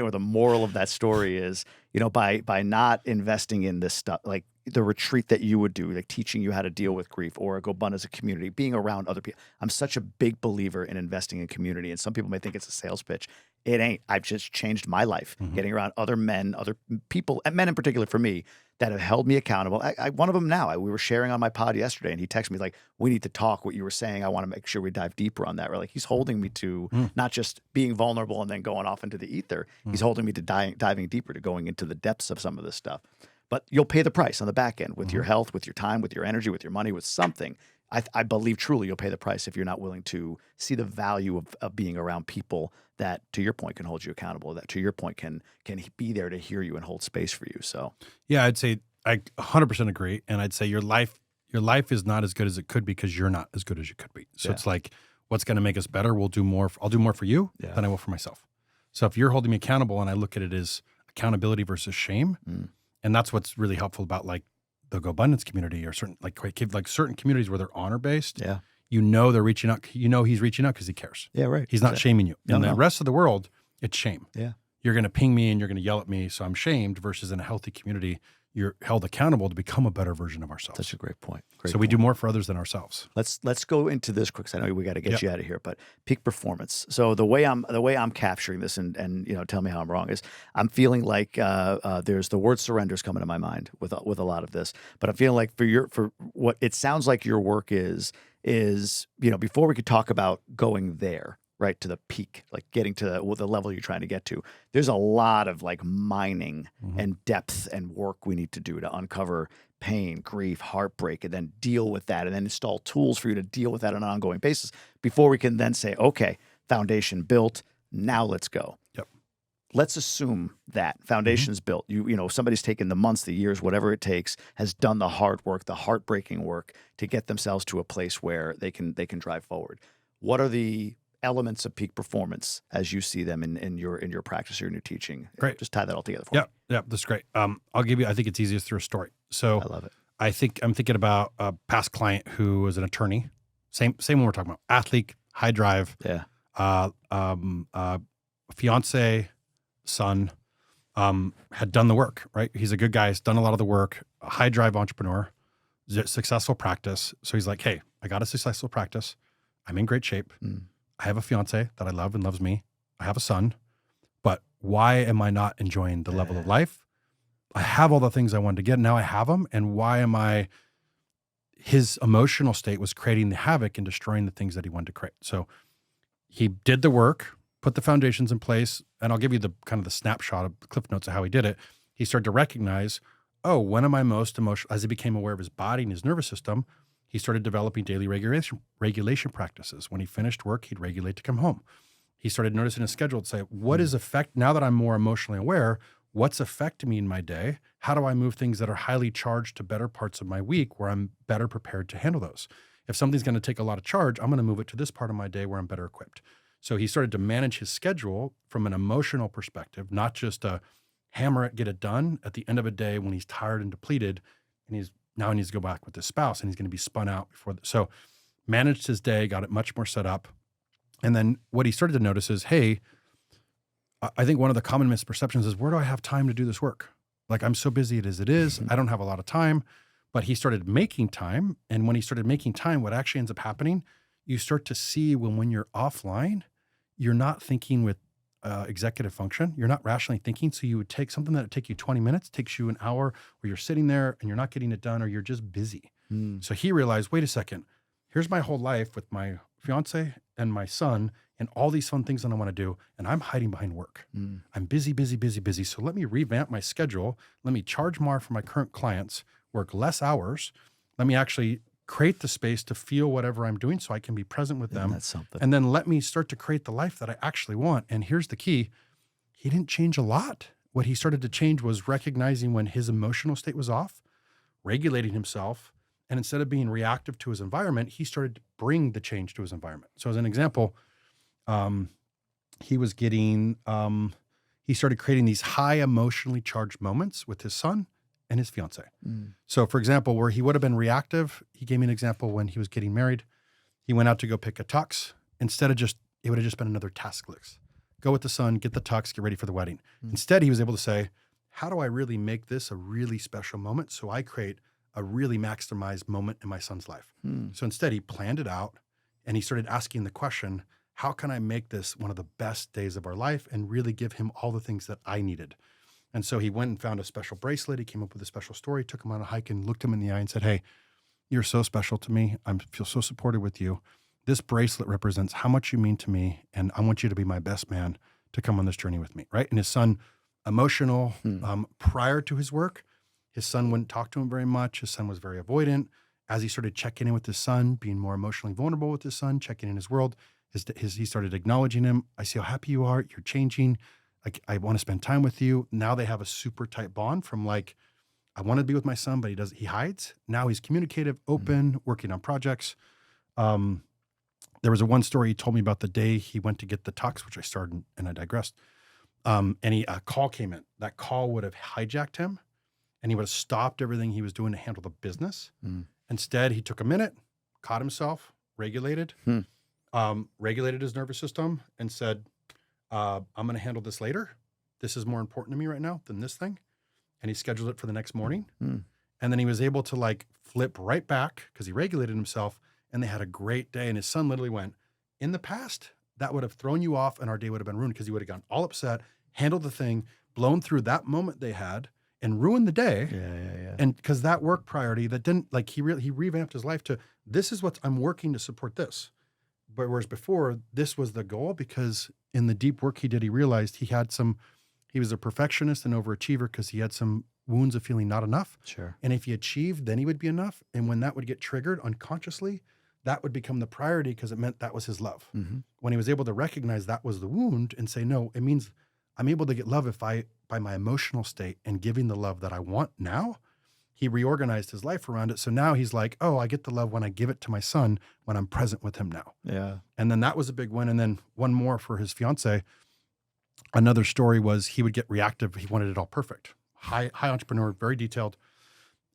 or the moral of that story is, by not investing in this stuff, like the retreat that you would do, like teaching you how to deal with grief, or a Gobundance community, being around other people. I'm such a big believer in investing in community, and some people may think it's a sales pitch. It ain't. I've just changed my life, getting around other men, other people, and men in particular for me, that have held me accountable. One of them now, we were sharing on my pod yesterday, and he texted me like, we need to talk what you were saying. I want to make sure we dive deeper on that. We're like, he's holding me to not just being vulnerable and then going off into the ether. He's holding me to diving deeper, to going into the depths of some of this stuff. But you'll pay the price on the back end with your health, with your time, with your energy, with your money, with something. I believe truly you'll pay the price if you're not willing to see the value of being around people that, to your point, can hold you accountable, that, to your point, can be there to hear you and hold space for you. So yeah, I'd say I 100% agree. And I'd say your life is not as good as it could be because you're not as good as you could be. So it's like, what's going to make us better? I'll do more for you than I will for myself. So if you're holding me accountable, and I look at it as accountability versus shame, and that's what's really helpful about like the Gobundance community, or certain certain communities where they're honor based. They're reaching out. He's reaching out because he cares. He's not shaming you. In the rest of the world, it's shame. You're going to ping me and you're going to yell at me, so I'm shamed. Versus in a healthy community, you're held accountable to become a better version of ourselves. Such a great point. We do more for others than ourselves. Let's go into this quick, because I know we got to get you out of here. But peak performance. So the way I'm capturing this, and tell me how I'm wrong, is I'm feeling like there's the word surrender is coming to my mind with a lot of this. But I'm feeling like for what it sounds like your work is before we could talk about going there, right, to the peak, like getting to the level you're trying to get to, there's a lot of like mining and depth and work we need to do to uncover pain, grief, heartbreak, and then deal with that, and then install tools for you to deal with that on an ongoing basis before we can then say, okay, foundation built, now let's go. Let's assume that foundation's built. Somebody's taken the months, the years, whatever it takes, has done the hard work, the heartbreaking work to get themselves to a place where they can drive forward. What are the elements of peak performance as you see them in your practice or in your teaching? Great. Just tie that all together for me. Yeah, that's great. I'll give you, I think it's easiest through a story. So I love it. I'm thinking about a past client who was an attorney. Same one we're talking about. Athlete, high drive. Fiance, son, had done the work, right? He's a good guy. He's done a lot of the work, a high drive entrepreneur, successful practice. So he's like, hey, I got a successful practice. I'm in great shape. I have a fiance that I love and loves me. I have a son, but why am I not enjoying the level of life I have all the things I wanted to get. Now I have them. And why am I, his emotional state was creating the havoc and destroying the things that he wanted to create. So he did the work, put the foundations in place. And I'll give you the kind of the snapshot of Cliff Notes of how he did it. He started to recognize, oh, when am I most emotional? As he became aware of his body and his nervous system, he started developing daily regulation practices. When he finished work, he'd regulate to come home. He started noticing his schedule to say, what is now that I'm more emotionally aware, what's affecting me in my day? How do I move things that are highly charged to better parts of my week where I'm better prepared to handle those? If something's going to take a lot of charge, I'm going to move it to this part of my day where I'm better equipped. So he started to manage his schedule from an emotional perspective, not just a hammer it, get it done at the end of a day when he's tired and depleted, and now he needs to go back with his spouse and he's going to be spun out before. So managed his day, got it much more set up. And then what he started to notice is, hey, I think one of the common misperceptions is, where do I have time to do this work? Like, I'm so busy as it is. I don't have a lot of time. But he started making time. And when he started making time, what actually ends up happening, you start to see when you're offline, you're not thinking with executive function. You're not rationally thinking. So you would take something that would take you 20 minutes, takes you an hour, where you're sitting there and you're not getting it done, or you're just busy. So he realized, wait a second, here's my whole life with my fiance and my son and all these fun things that I want to do, and I'm hiding behind work. I'm busy, busy, busy, busy. So let me revamp my schedule. Let me charge more for my current clients, work less hours. Let me actually create the space to feel whatever I'm doing so I can be present with them. That's something. And then let me start to create the life that I actually want. And here's the key. He didn't change a lot. What he started to change was recognizing when his emotional state was off, regulating himself, and instead of being reactive to his environment, he started to bring the change to his environment. So as an example, he started creating these high emotionally charged moments with his son and his fiance. So for example, where he would have been reactive, he gave me an example when he was getting married. He went out to go pick a tux. Instead of it would have just been another task list. Go with the son, get the tux, get ready for the wedding. Instead, he was able to say, how do I really make this a really special moment so I create a really maximized moment in my son's life? So instead, he planned it out and he started asking the question, how can I make this one of the best days of our life and really give him all the things that I needed? And so he went and found a special bracelet. He came up with a special story, took him on a hike and looked him in the eye and said, hey, you're so special to me. I feel so supported with you. This bracelet represents how much you mean to me, and I want you to be my best man to come on this journey with me, right? And his son, emotional, prior to his work, his son wouldn't talk to him very much. His son was very avoidant. As he started checking in with his son, being more emotionally vulnerable with his son, checking in his world, he started acknowledging him. I see how happy you are. You're changing. I want to spend time with you. Now they have a super tight bond from like, I want to be with my son, but he hides. Now he's communicative, open, working on projects. There was one story he told me about the day he went to get the tux, which I started and I digressed. And a call came in. That call would have hijacked him and he would have stopped everything he was doing to handle the business. Instead, he took a minute, caught himself, regulated his nervous system and said, I'm going to handle this later. This is more important to me right now than this thing. And he scheduled it for the next morning. And then he was able to like flip right back because he regulated himself and they had a great day. And his son literally went, in the past, that would have thrown you off and our day would have been ruined because you would have gotten all upset, handled the thing, blown through that moment they had and ruined the day. Yeah. And because that work priority that didn't like, he revamped his life to, this is what I'm working to support this. But whereas before, this was the goal because in the deep work he did, he realized he was a perfectionist and overachiever because he had some wounds of feeling not enough. Sure. And if he achieved, then he would be enough. And when that would get triggered unconsciously, that would become the priority because it meant that was his love. When he was able to recognize that was the wound and say, no, it means I'm able to get love by my emotional state and giving the love that I want now, he reorganized his life around it. So now he's like, oh, I get the love when I give it to my son, when I'm present with him now. Yeah. And then that was a big win. And then one more for his fiance. Another story was he would get reactive. He wanted it all perfect. High entrepreneur, very detailed.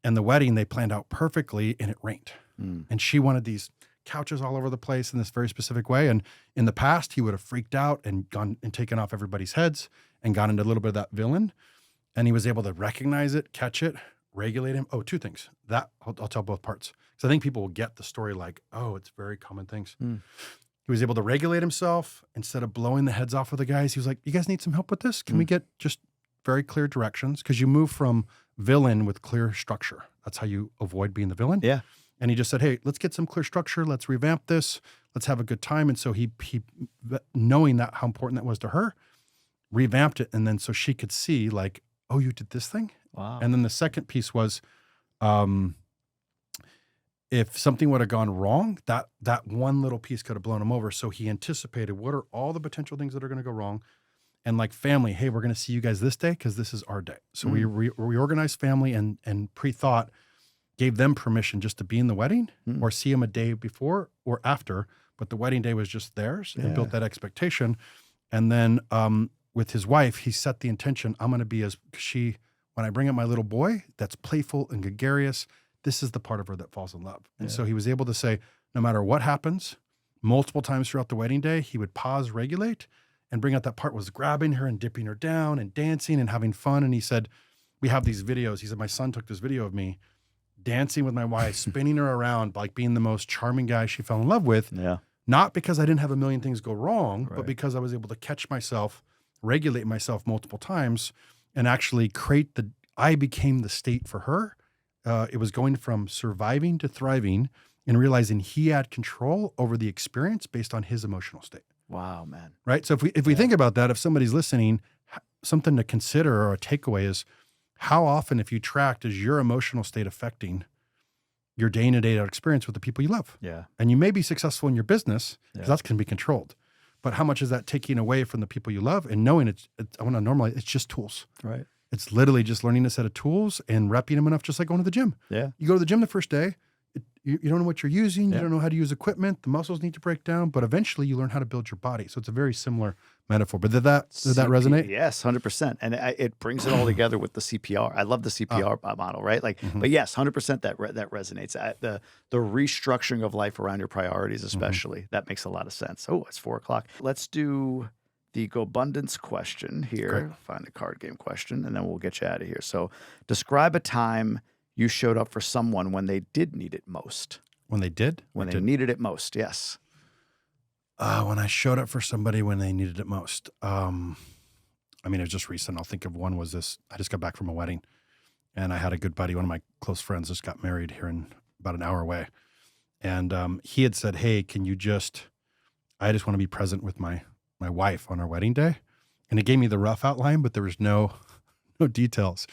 And the wedding, they planned out perfectly and it rained. And she wanted these couches all over the place in this very specific way. And in the past, he would have freaked out and gone and taken off everybody's heads and got into a little bit of that villain. And he was able to recognize it, catch it, regulate him. Oh, two things. That I'll tell both parts. So I think people will get the story like, oh, it's very common things. He was able to regulate himself instead of blowing the heads off of the guys. He was like, you guys need some help with this? Can we get just very clear directions because you move from villain with clear structure. That's how you avoid being the villain. Yeah. And he just said, hey, let's get some clear structure. Let's revamp this. Let's have a good time. And so he knowing that how important that was to her, revamped it. And then so she could see like, oh, you did this thing. Wow. And then the second piece was, if something would have gone wrong, that one little piece could have blown him over. So he anticipated what are all the potential things that are going to go wrong. And like family, hey, we're going to see you guys this day because this is our day. So we reorganized family and pre-thought, gave them permission just to be in the wedding or see them a day before or after. But the wedding day was just theirs and built that expectation. And then with his wife, he set the intention, I'm going to be when I bring up my little boy that's playful and gregarious, this is the part of her that falls in love. And so he was able to say, no matter what happens, multiple times throughout the wedding day, he would pause, regulate, and bring out that part was grabbing her and dipping her down and dancing and having fun. And he said, we have these videos. He said, my son took this video of me dancing with my wife, spinning her around, like being the most charming guy she fell in love with. Yeah. Not because I didn't have a million things go wrong, but because I was able to catch myself, regulate myself multiple times, and actually I became the state for her. It was going from surviving to thriving and realizing he had control over the experience based on his emotional state. Wow, man. Right? So if we think about that, if somebody's listening, something to consider or a takeaway is how often, if you tracked, is your emotional state affecting your day-to-day experience with the people you love? Yeah. And you may be successful in your business because that's going to be controlled. But how much is that taking away from the people you love and knowing I want to normalize, it's just tools. Right. It's literally just learning a set of tools and repping them enough, just like going to the gym. Yeah. You go to the gym the first day, you don't know what you're using. You don't know how to use equipment. The muscles need to break down, but eventually you learn how to build your body. So it's a very similar metaphor. But did that resonate? Yes, 100%. And it brings it all together with the CPR. I love the CPR model, right? Like, but yes, 100% that resonates. The restructuring of life around your priorities, especially, that makes a lot of sense. Oh, it's 4:00. Let's do the Gobundance question here. Great. Find a card game question, and then we'll get you out of here. So describe a time you showed up for someone when they did need it most. When they did? When they needed it most, yes. When I showed up for somebody when they needed it most. I mean, it was just recent. I'll think of one was this. I just got back from a wedding, and I had a good buddy, one of my close friends, just got married here in about an hour away. And he had said, hey, I just want to be present with my wife on our wedding day. And it gave me the rough outline, but there was no details.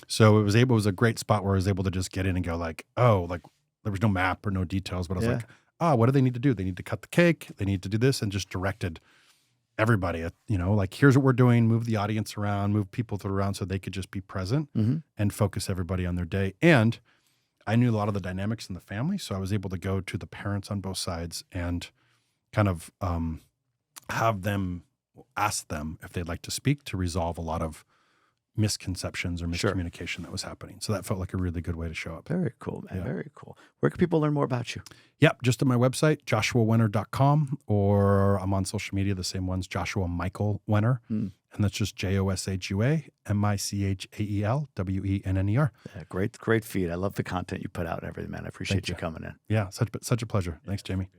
So it was a great spot where I was able to just get in and go like, oh, like there was no map or no details, but I was like, what do they need to do? They need to cut the cake. They need to do this, and just directed everybody, like, here's what we're doing, move the audience around, move people around so they could just be present and focus everybody on their day. And I knew a lot of the dynamics in the family. So I was able to go to the parents on both sides and kind of ask them if they'd like to speak to resolve a lot of misconceptions or miscommunication that was happening. So that felt like a really good way to show up. Very cool, man. Yeah. Very cool. Where can people learn more about you? Yep. Just on my website, joshuawenner.com, or I'm on social media, the same ones, Joshua Michael Wenner. And that's just JOSHUA MICHAELWENNER. Yeah, great feed. I love the content you put out and everything, man. I appreciate you coming in. Yeah. Such a pleasure. Thanks, Jamie.